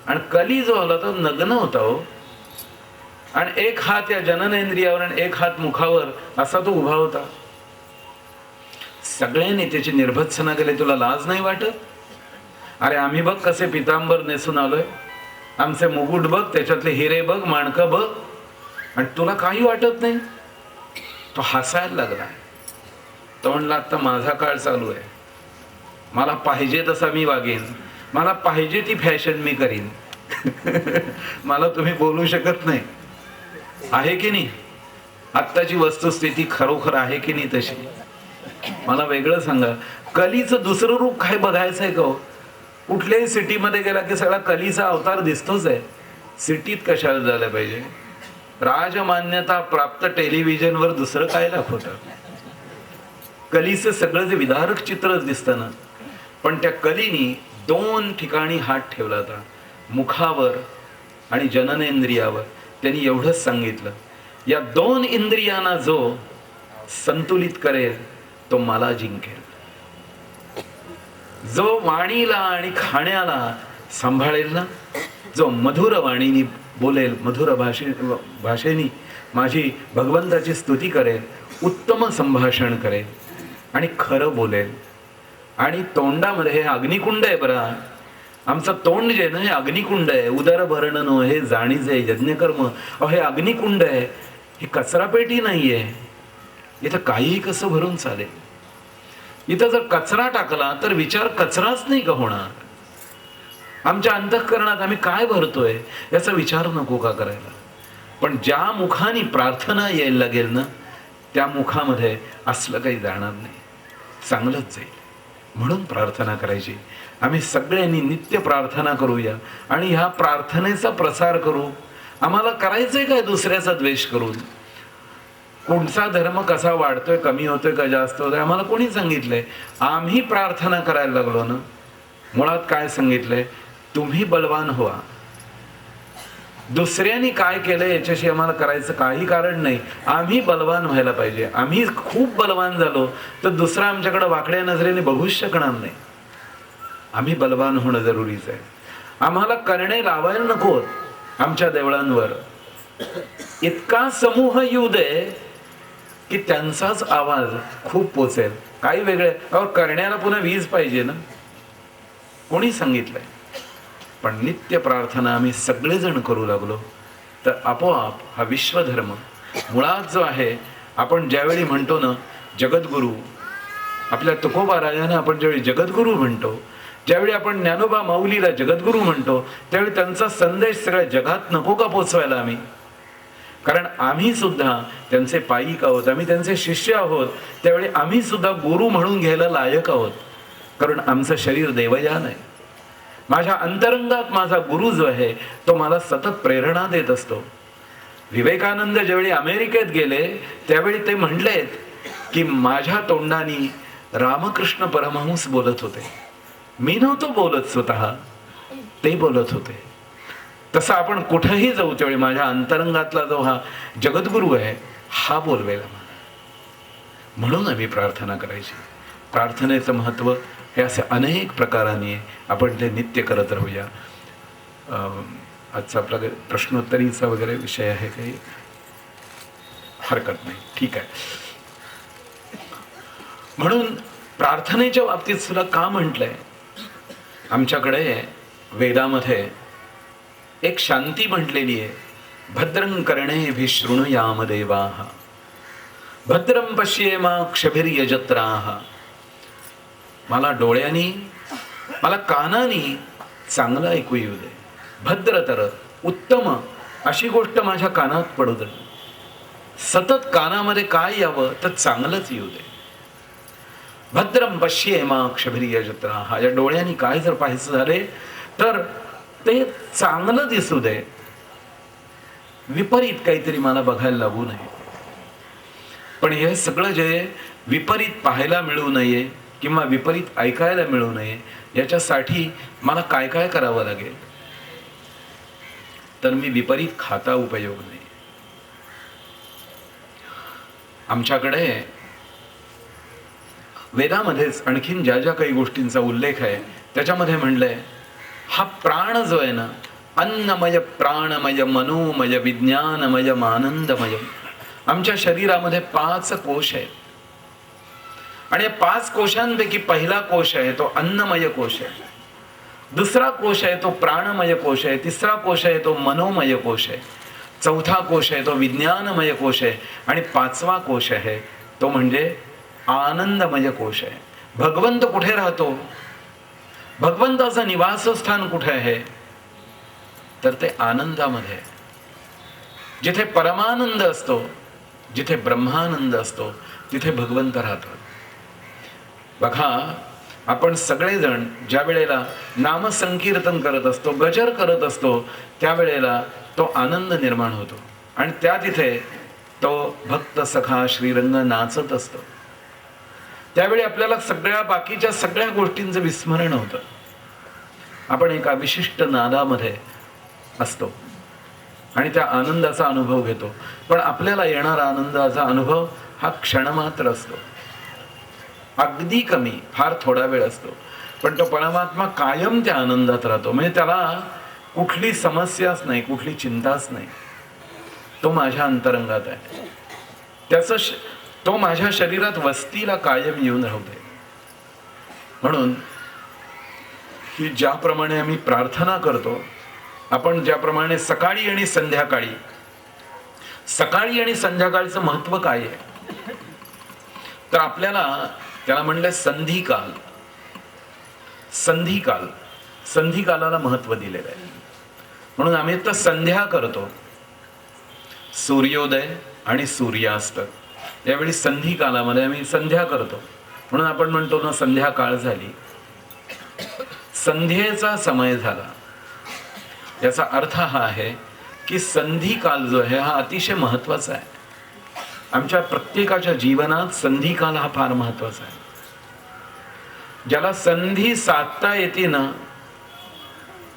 आणि कली जो आला तो नग्न होता हो. आणि एक हात या जननेंद्रियावर आणि एक हात मुखावर असा तो उभा होता. सगळ्यांनी त्याची निर्भत्सना केली. तुला लाज नाही वाटत? अरे आम्ही बघ कसे पितांबर नेसून आलोय, आमचे मुकुट बघ, त्याच्यातले हिरे बघ, माणकं बघ, आणि तुला काही वाटत नाही? तो हसायला लागला. तो म्हणला, आता माझा काळ चालू आहे, मला पाहिजे तसा मी वागेन, मला पाहिजे ती फॅशन मी करीन. मला तुम्ही बोलू शकत नाही. आहे की नाही? आत्ताची वस्तुस्थिती खरोखर आहे की नाही तशी? मला वेगळं सांगा. कलीचं दुसरं रूप काय बघायचं आहे का? कुठल्याही सिटीमध्ये गेला की सगळा कलीचा अवतार दिसतोच आहे. सिटीत कशाला झालं पाहिजे? राजमान्यता प्राप्त टेलिव्हिजनवर दुसरं काय दाखवतं? कलीचं सगळं जे विदारक चित्रच दिसतं ना. पण त्या कलीनी 2 ठिकाणी हात ठेवला होता, मुखावर आणि जननेंद्रियावर. त्यांनी एवढंच सांगितलं, या 2 इंद्रियांना जो संतुलित करेल तो मला जिंकेल. जो वाणीला आणि खाण्याला सांभाळेल ना, जो मधुर वाणीनी बोलेल, मधुर भाषेनी माझी भगवंताची स्तुती करेल, उत्तम संभाषण करेल आणि खरं बोलेल. आणि तोंडामध्ये हे अग्निकुंड आहे बरं. आमचं तोंड जे ना हे अग्निकुंड आहे. उदर भरणं हे जाणीचे यज्ञकर्म, हे अग्निकुंड आहे. ही कचरापेटी नाहीये. इथं काहीही कसं भरून चालेल. इथं जर कचरा टाकला तर विचार कचराच नाही का होणार? आमच्या अंतःकरणात आम्ही काय भरतोय याचा विचार नको का करायला? पण ज्या मुखाने प्रार्थना यायला लागेल ना, त्या मुखामध्ये असलं काही जाणार नाही, चांगलंच जाईल. म्हणून प्रार्थना करायची. आम्ही सगळ्यांनी नित्य प्रार्थना करूया आणि ह्या प्रार्थनेचा प्रसार करू. आम्हाला करायचंय काय दुसऱ्याचा द्वेष करून? कोणचा धर्म कसा वाढतोय, कमी होतोय का जास्त होतोय आम्हाला कोणी सांगितलंय? आम्ही प्रार्थना करायला लागलो ना. मुळात काय सांगितलंय? तुम्ही बलवान व्हा. दुसऱ्यांनी काय केलंय याच्याशी आम्हाला करायचं काही कारण नाही. आम्ही बलवान व्हायला पाहिजे. आम्ही खूप बलवान झालो तर दुसरा आमच्याकडे वाकड्या नजरेने बघूच शकणार नाही. आम्ही बलवान होणं जरुरीचं आहे. आम्हाला करणे लावायला नको आमच्या देवळांवर. इतका समूह येऊ दे की त्यांचाच आवाज खूप पोचेल. काही वेगळे करण्याला पुन्हा वीज पाहिजे ना, कोणी सांगितलंय? पण नित्य प्रार्थना आम्ही सगळेजण करू लागलो तर आपोआप हा विश्वधर्म मुळात जो आहे, आपण ज्यावेळी म्हणतो ना जगद्गुरू, आपल्या तुकोबाराजांना आपण ज्यावेळी जगद्गुरू म्हणतो, ज्यावेळी आपण ज्ञानोबा माऊलीला जगद्गुरू म्हणतो, त्यावेळी त्यांचा संदेश सगळ्या जगात नको का पोचवायला आम्ही? कारण आम्ही सुद्धा त्यांचे पायिक आहोत, आम्ही त्यांचे शिष्य आहोत. त्यावेळी आम्ही सुद्धा गुरु म्हणून घ्यायला लायक आहोत. कारण आमचं शरीर देवयान आहे. माझ्या अंतरंगात माझा गुरु जो आहे तो मला सतत प्रेरणा देत असतो. विवेकानंद ज्यावेळी अमेरिकेत गेले त्यावेळी ते म्हणलेत की माझ्या तोंडानी रामकृष्ण परमहंस बोलत होते. मी नव्हतो बोलत, स्वतः ते बोलत होते. तसं आपण कुठेही जाऊ त्यावेळी माझ्या अंतरंगातला जो हा जगद्गुरू आहे हा बोलवेला मला. म्हणून आम्ही प्रार्थना करायची. प्रार्थनेचं महत्त्व हे असे अनेक प्रकाराने आपण ते नित्य करत राहूया. आजचा आपला प्रश्नोत्तरीचा वगैरे विषय आहे, काही हरकत नाही, ठीक आहे. म्हणून प्रार्थनेच्या बाबतीत सुद्धा का म्हटलंय? आमच्याकडे वेदामध्ये एक शांती म्हटलेली आहे. भद्रं कर्णे शृणुयाम देवाः, भद्रं पश्येमाक्षभिर्यजत्राः. मला डोळ्यांनी, मला कानानी चांगलं ऐकू येऊ दे. भद्रतर, उत्तम अशी गोष्ट माझ्या कानात पडू दे. सतत कानामध्ये काय यावं तर चांगलंच येऊ दे. भद्रं पश्येमाक्षभिर्यजत्राः. या डोळ्यांनी काय जर पाहायचं झाले तर ते चांगलं दिसू दे. विपरीत काहीतरी मला बघायला लागू नये. पण हे सगळं जे विपरीत पाहायला मिळू नये किंवा विपरीत ऐकायला मिळू नये याच्यासाठी मला काय काय करावं लागेल? तर मी विपरीत खाता उपयोग नाही. आमच्याकडे वेदामध्येच आणखीन ज्या ज्या काही गोष्टींचा उल्लेख आहे त्याच्यामध्ये म्हणलंय, हा प्राण जो आहे ना, अन्नमय, प्राणमय, मनोमय, विज्ञानमय, आनंदमय. आमच्या शरीरामध्ये 5 कोश आहेत आणि या 5 कोशांपैकी पहिला कोश आहे तो अन्नमय कोश आहे, दुसरा कोश आहे तो प्राणमय कोश आहे, तिसरा कोश आहे तो मनोमय कोश आहे, चौथा कोश आहे तो विज्ञानमय कोश आहे आणि 5वा कोश आहे तो म्हणजे आनंदमय कोश आहे. भगवंत कुठे राहतो? भगवंताचं निवासस्थान कुठे आहे? तर ते आनंदामध्ये. जिथे परमानंद असतो, जिथे ब्रह्मानंद असतो तिथे भगवंत राहतात. बघा, आपण सगळेजण ज्या वेळेला नामसंकीर्तन करत असतो, गजर करत असतो, त्यावेळेला तो आनंद निर्माण होतो आणि त्या तिथे तो भक्त सखा श्रीरंग नाचत असतो. त्यावेळी आपल्याला सगळ्या बाकीच्या सगळ्या गोष्टींचं विस्मरण होतं. आपण एका विशिष्ट नादामध्ये असतो आणि त्या आनंदाचा अनुभव घेतो. पण आपल्याला येणारा आनंदाचा अनुभव हा क्षणमात्र असतो, अगदी कमी, फार थोडा वेळ असतो. पण तो परमात्मा कायम त्या आनंदात राहतो. म्हणजे त्याला कुठली समस्याच नाही, कुठली चिंताच नाही. तो माझ्या अंतरंगात आहे. तो माझ्या शरीरात वस्तीला कायम येऊन राहते. म्हणून ही ज्याप्रमाणे आम्ही प्रार्थना करतो, आपण ज्याप्रमाणे सकाळी आणि संध्याकाळी, सकाळी आणि संध्याकाळचं महत्व काय आहे तर आपल्याला त्याला म्हणलं संधिकाल. संधिकाल, संधी कालाला महत्व दिलेलं आहे. म्हणून आम्ही तर संध्या करतो, सूर्योदय आणि सूर्यास्त यावेळी संधी कालामध्ये आम्ही संध्या करतो. म्हणून आपण म्हणतो ना, संध्याकाळ झाली, संध्येचा समय झाला. याचा अर्थ हा आहे की संधी काल जो आहे हा अतिशय महत्वाचा आहे. आमच्या प्रत्येकाच्या जीवनात संधी काल हा फार महत्वाचा आहे. ज्याला संधी साधता येते ना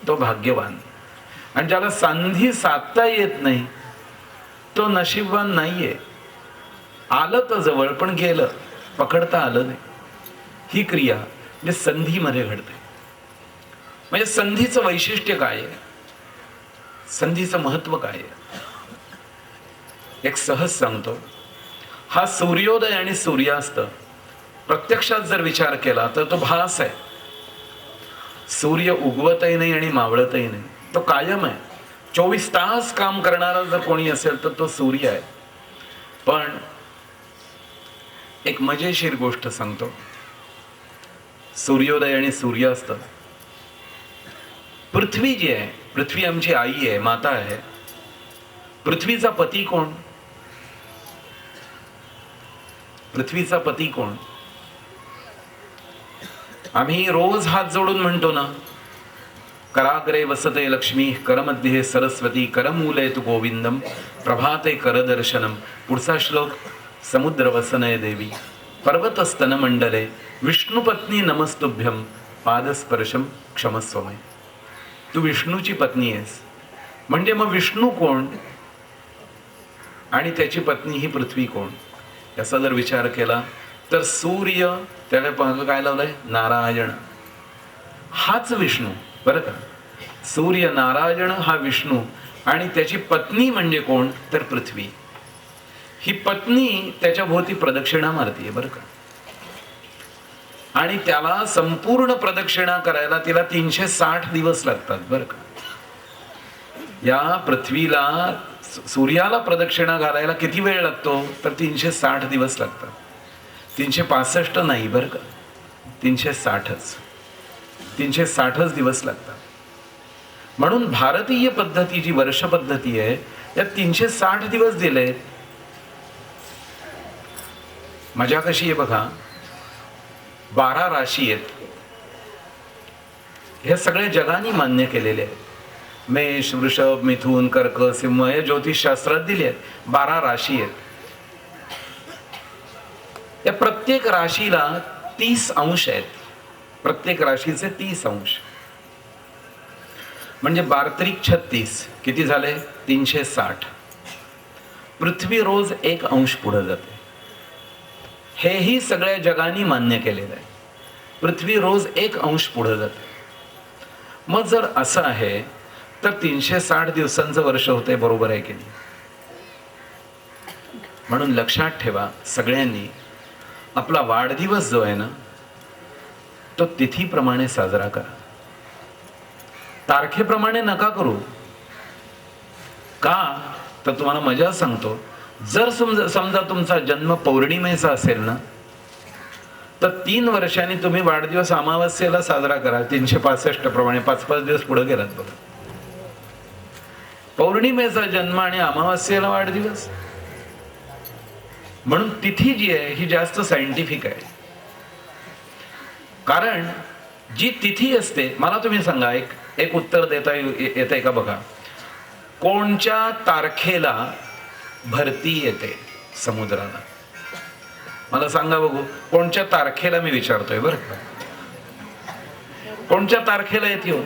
तो भाग्यवान, आणि ज्याला संधी साधता येत नाही तो नशीबवान नाहीये. आलं तर जवळ पण गेलं, पकडता आलं नाही. ही क्रिया म्हणजे संधीमध्ये घडते. म्हणजे संधीचं वैशिष्ट्य काय आहे, संधीचं महत्व काय आहे, एक सहज सांगतो. हा सूर्योदय आणि सूर्यास्त प्रत्यक्षात जर विचार केला तर तो भास आहे. सूर्य उगवतही नाही आणि मावळतही नाही, तो कायम आहे. 24 तास काम करणारा जर कोणी असेल तर तो सूर्य आहे. पण एक मजेशीर गोष्ट सांगतो. सूर्योदय आणि सूर्यास्त, पृथ्वी जी आहे, पृथ्वी आमची आई आहे, माता आहे. पृथ्वीचा पती कोण? पृथ्वीचा पती कोण? आम्ही रोज हात जोडून म्हणतो ना, कराग्रे वसते लक्ष्मी, करमध्ये सरस्वती, करमूले तु गोविंदम, प्रभाते करदर्शनम. पुढचा श्लोक, समुद्र वसनय देवी, पर्वतस्तन मंडले, विष्णुपत्नी नमस्तुभ्यम, पादस्पर्शम क्षमस्वमय. तू विष्णूची पत्नी आहेस. म्हणजे मग विष्णू कोण आणि त्याची पत्नी ही पृथ्वी कोण? याचा जर विचार केला तर सूर्य, त्याला काय लावलंय, नारायण, हाच विष्णू बरं का. सूर्य नारायण हा विष्णू, आणि त्याची पत्नी म्हणजे कोण तर पृथ्वी. ही पत्नी त्याच्या भोवती प्रदक्षिणा मारतीये बरं का. आणि त्याला संपूर्ण प्रदक्षिणा करायला तिला 360 दिवस लागतात बरं का. या पृथ्वीला, सूर्याला प्रदक्षिणा घालायला किती वेळ लागतो तर 360 दिवस लागतात. 365 नाही बरं का, 360च 360च दिवस लागतात. म्हणून भारतीय पद्धती जी वर्ष पद्धती आहे त्यात 360 दिवस दिले. मजा कशी आहे बघा. 12 राशी आहेत, हे सगळे जगाने मान्य केलेले आहेत. मेष, वृषभ, मिथुन, कर्क, सिंह हे ज्योतिष शास्त्रात दिले आहेत. 12 राशी आहेत. या प्रत्येक राशीला 30 अंश आहेत. प्रत्येक राशीचे 30 अंश म्हणजे 12×36 किती झाले 360. पृथ्वी रोज 1 अंश पुढे जाते. हेही सगळ्या जगाने मान्य केलेलं आहे. पृथ्वी रोज 1 अंश पुढे जाते. मग जर असं आहे तर 360 दिवसांचं वर्ष होते, बरोबर आहे की नाही? म्हणून लक्षात ठेवा सगळ्यांनी, आपला वाढदिवस जो आहे ना तो तिथीप्रमाणे साजरा करा, तारखेप्रमाणे नका करू. का तर तुम्हाला मजा सांगतो, जर समजा तुमचा जन्म पौर्णिमेचा असेल ना तर 3 वर्षांनी तुम्ही वाढदिवस अमावस्येला साजरा करा. 365 प्रमाणे 5-5 दिवस पुढे गेलात बघा. पौर्णिमेचा जन्म आणि अमावस्येला वाढदिवस. म्हणून तिथी जी आहे ही जास्त सायंटिफिक आहे. कारण जी तिथी असते, मला तुम्ही सांगा, एक उत्तर देता येतंय का बघा. कोणत्या तारखेला भरती येते समुद्राला? मला सांगा बघू, कोणत्या तारखेला मी विचारतोय बरं का. कोणत्या तारखेला येते हो?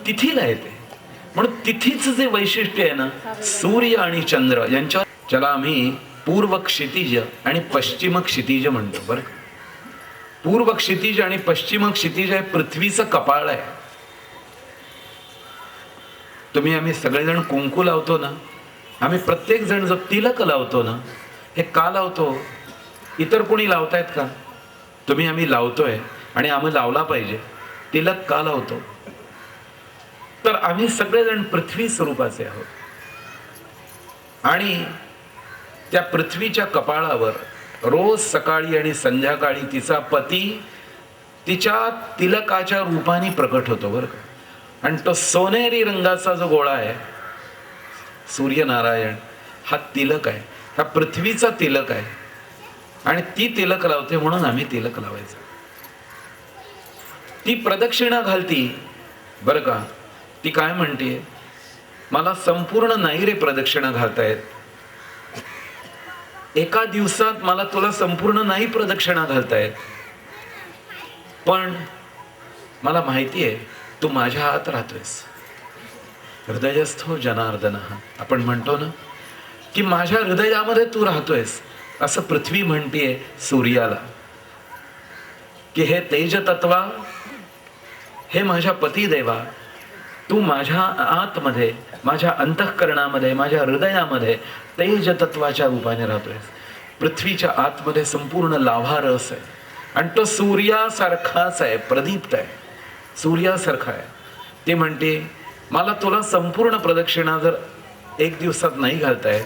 तिथीला येते. म्हणून तिथीचं जे वैशिष्ट्य आहे ना, सूर्य आणि चंद्र यांच्या, ज्याला आम्ही पूर्व क्षितिज आणि पश्चिम क्षितिज म्हणतो बरं का. पूर्व क्षितिज आणि पश्चिम क्षितिज आहे पृथ्वीचं कपाळ आहे. आम्ही सगळेजण कुंकू लावतो ना, आम्ही प्रत्येक जण जो तिलक लावतो ना, हे का लावतो? इतर कोणी लावतायत का? आम्ही लावतोय आणि आम्ही लावला पाहिजे. तिलक का लावतो? तर आम्ही सगळेजण पृथ्वी स्वरूपाचे आहोत. आणि त्या पृथ्वीच्या कपाळावर रोज सकाळी आणि संध्याकाळी तिचा पती तिच्या तिलकाच्या रूपाने प्रकट होतो बरं का. आणि तो सोनेरी रंगाचा जो गोळा आहे सूर्यनारायण हा तिलक आहे, हा पृथ्वीचा तिलक आहे. आणि ती तिलक लावते म्हणून आम्ही तिलक लावायचं. ती प्रदक्षिणा घालती बरं का. ती काय म्हणते, मला संपूर्ण नाही रे प्रदक्षिणा घालतायत, एका दिवसात मला तुला संपूर्ण नाही प्रदक्षिणा घालतायत, पण मला माहिती आहे तू माझ्या आत राहतोयस. हृदयस्थो जनार्दन, आपण म्हणतो ना की माझ्या हृदयामध्ये तू राहतोयस, असं पृथ्वी म्हणतीये सूर्याला की हे तेज तत्वा, हे माझ्या पती देवा, तू माझ्या आतमध्ये, माझ्या अंतःकरणामध्ये, माझ्या हृदयामध्ये तेज तत्वाच्या रूपाने राहतोयस. पृथ्वीच्या आतमध्ये संपूर्ण लाभा रस आहे आणि तो सूर्यासारखाच आहे, प्रदीप्त आहे, सूर्यासारखा आहे. ते म्हणते मला तुला संपूर्ण प्रदक्षिणा जर एक दिवसात नाही घालताय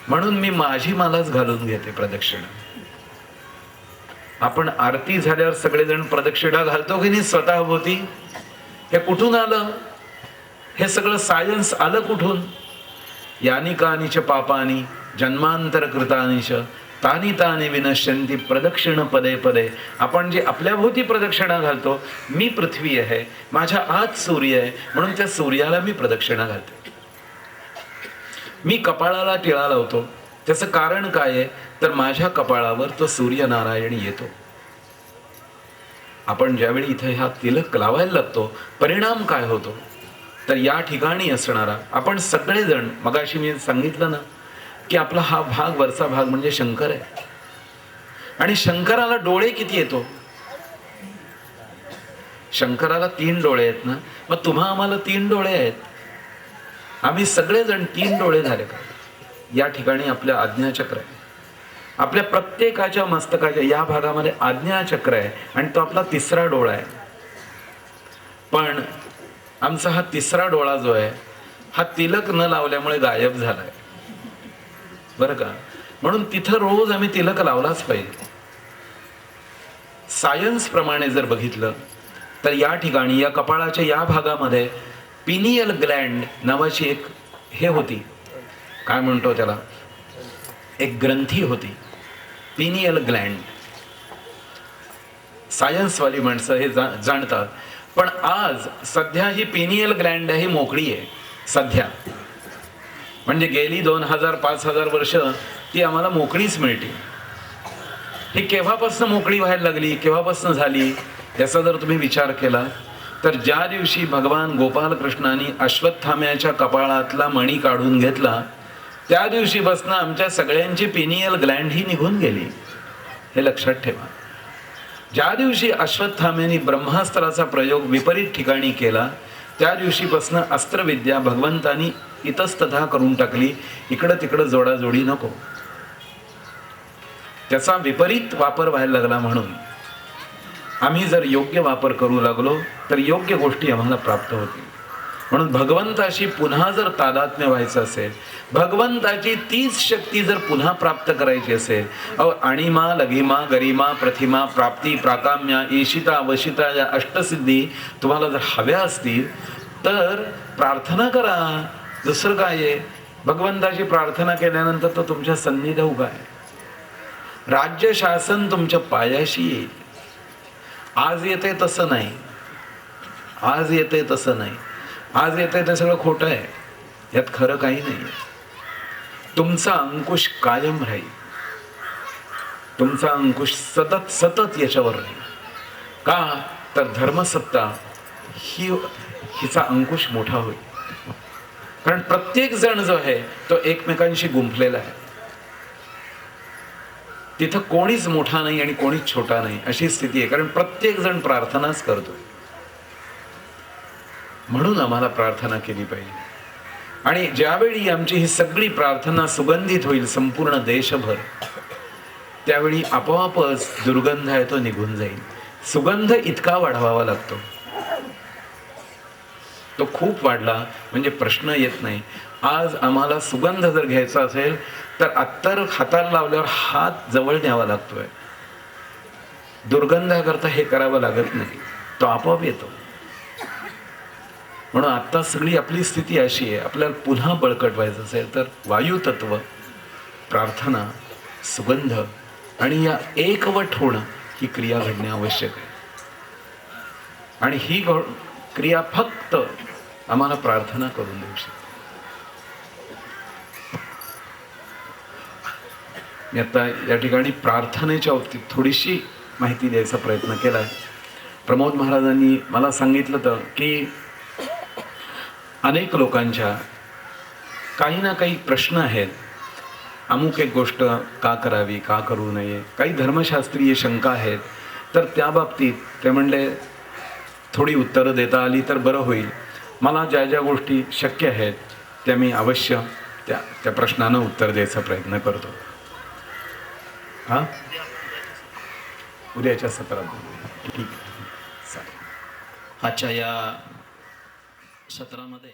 म्हणून मी माझी मलाच घालून घेते प्रदक्षिणा. आपण आरती झाल्यावर सगळेजण प्रदक्षिणा घालतो की नाही स्वतःभोवती? हे कुठून आलं? हे सगळं सायन्स आलं कुठून? यानी कानीच पापानी जन्मांतर कृतानीच तानी तानी विनश्यंती प्रदक्षिण पदे पदे. आपण जे आपल्या भोवती प्रदक्षिणा घालतो, मी पृथ्वी आहे, माझ्या आत सूर्य आहे, म्हणून त्या सूर्याला मी प्रदक्षिणा घालते. मी कपाळाला टिळा लावतो, त्याचं कारण काय आहे तर माझ्या कपाळावर तो सूर्यनारायण येतो. आपण ज्यावेळी इथे हा तिलक लावायला लागतो, परिणाम काय होतो तर या ठिकाणी असणारा आपण सगळेजण, मगाशी मी सांगितलं ना की आपला हा भाग, वरचा भाग म्हणजे शंकर आहे. आणि शंकराला डोळे किती येतो? शंकराला 3 डोळे आहेत ना, मग तुम्हा आम्हाला 3 डोळे आहेत. आम्ही सगळेजण 3 डोळे झाले का? या ठिकाणी आपल्या आज्ञाचक्र आहे. आपल्या प्रत्येकाच्या मस्तकाच्या या भागामध्ये आज्ञाचक्र आहे आणि तो आपला 3रा डोळा आहे. पण आमचा हा 3रा डोळा जो आहे हा तिलक न लावल्यामुळे गायब झालाय बरं का. म्हणून तिथं रोज आम्ही तिलक लावलाच पाहिजे. सायन्स प्रमाणे जर बघितलं तर या ठिकाणी या कपाळाच्या या भागामध्ये पिनियल ग्लँड नावाची एक हे होती, काय म्हणतो त्याला, एक ग्रंथी होती, पिनियल ग्लँड. सायन्सवाली माणसं हे जाणतात. पण आज सध्या ही पिनियल ग्लँड ही मोकळी आहे सध्या. म्हणजे गेली 2000-5000 वर्ष ती आम्हाला मोकळीच मिळते. ही केव्हापासून मोकळी व्हायला लागली, केव्हापासून झाली याचा जर तुम्ही विचार केला तर ज्या दिवशी भगवान गोपालकृष्णाने अश्वत्थाम्याच्या कपाळातला मणी काढून घेतला त्या दिवशीपासून आमच्या सगळ्यांची पिनियल ग्लँड ही निघून गेली. हे लक्षात ठेवा. ज्या दिवशी अश्वत्थाम्याने ब्रह्मास्त्राचा प्रयोग विपरीत ठिकाणी केला त्या दिवशीपासून अस्त्रविद्या भगवंतानी इतस्ततः करून टाकली. इकडं तिकडं जोडाजोडी नको. त्याचा विपरीत वापर व्हायला लागला. म्हणून आम्ही जर योग्य वापर करू लागलो तर योग्य गोष्टी आम्हाला प्राप्त होतील. म्हणून भगवंताशी पुन्हा जर तादात्म्य व्हायचं असेल, भगवंताची तीच शक्ती जर पुन्हा प्राप्त करायची असेल, अणिमा लघिमा गरिमा प्रतिमा प्राप्ती प्राकाम्या ईशिता वशिता या अष्टसिद्धी तुम्हाला जर हव्या असतील तर प्रार्थना करा. दुसरं काय आहे? भगवंताची प्रार्थना केल्यानंतर तो तुमच्या सन्निधी उभा आहे. राज्य शासन तुमच्या पायाशी येईल. आज येते तसं नाही, आज येते तसं नाही, आज येते ते सगळं खोटं आहे. यात खरं काही नाही. तुमचा अंकुश कायम राहील. तुमचा अंकुश सतत सतत याच्यावर राहील. का तर धर्मसत्ता हिचा अंकुश मोठा होईल. कारण प्रत्येक जण जो आहे तो एकमेकांशी गुंफलेला आहे. तिथं कोणीच मोठा नाही आणि कोणीच छोटा नाही अशी स्थिती आहे. कारण प्रत्येक जण प्रार्थनाच करतो. म्हणून आम्हाला प्रार्थना केली पाहिजे. आणि ज्यावेळी आमची ही सगळी प्रार्थना सुगंधित होईल संपूर्ण देशभर, त्यावेळी आपोआपच दुर्गंध आहे तो निघून जाईल. सुगंध इतका वाढवावा लागतो, तो खूप वाढला म्हणजे प्रश्न येत नाही. आज आम्हाला सुगंध जर घ्यायचा असेल तर अत्तर हाताला लावल्यावर हात जवळ न्यावा लागतोय. दुर्गंधाकरता हे करावं लागत नाही, तो आपोआप येतो. म्हणून आता सगळी आपली स्थिती अशी आहे, आपल्याला पुन्हा बळकट व्हायचं असेल तर वायू तत्व, प्रार्थना, सुगंध आणि या एकवट होणं ही क्रिया घडणे आवश्यक आहे. आणि ही क्रिया फक्त आम्हाला प्रार्थना करून देऊ शकते. मी आता या ठिकाणी प्रार्थनेच्या बाबतीत थोडीशी माहिती द्यायचा प्रयत्न केला आहे. प्रमोद महाराजांनी मला सांगितलं तर की अनेक लोकांच्या काही ना काही प्रश्न आहेत. अमुक एक गोष्ट का करावी, का करू नये, काही धर्मशास्त्रीय शंका आहेत. तर त्या बाबतीत ते म्हणले थोडी उत्तरं देता आली तर बरं होईल. मला ज्या ज्या गोष्टी शक्य आहेत त्या मी अवश्य त्या प्रश्नांना उत्तर द्यायचा प्रयत्न करतो. हां, उद्याच्या सत्रात ठीक आहे. आजच्या या सत्रामध्ये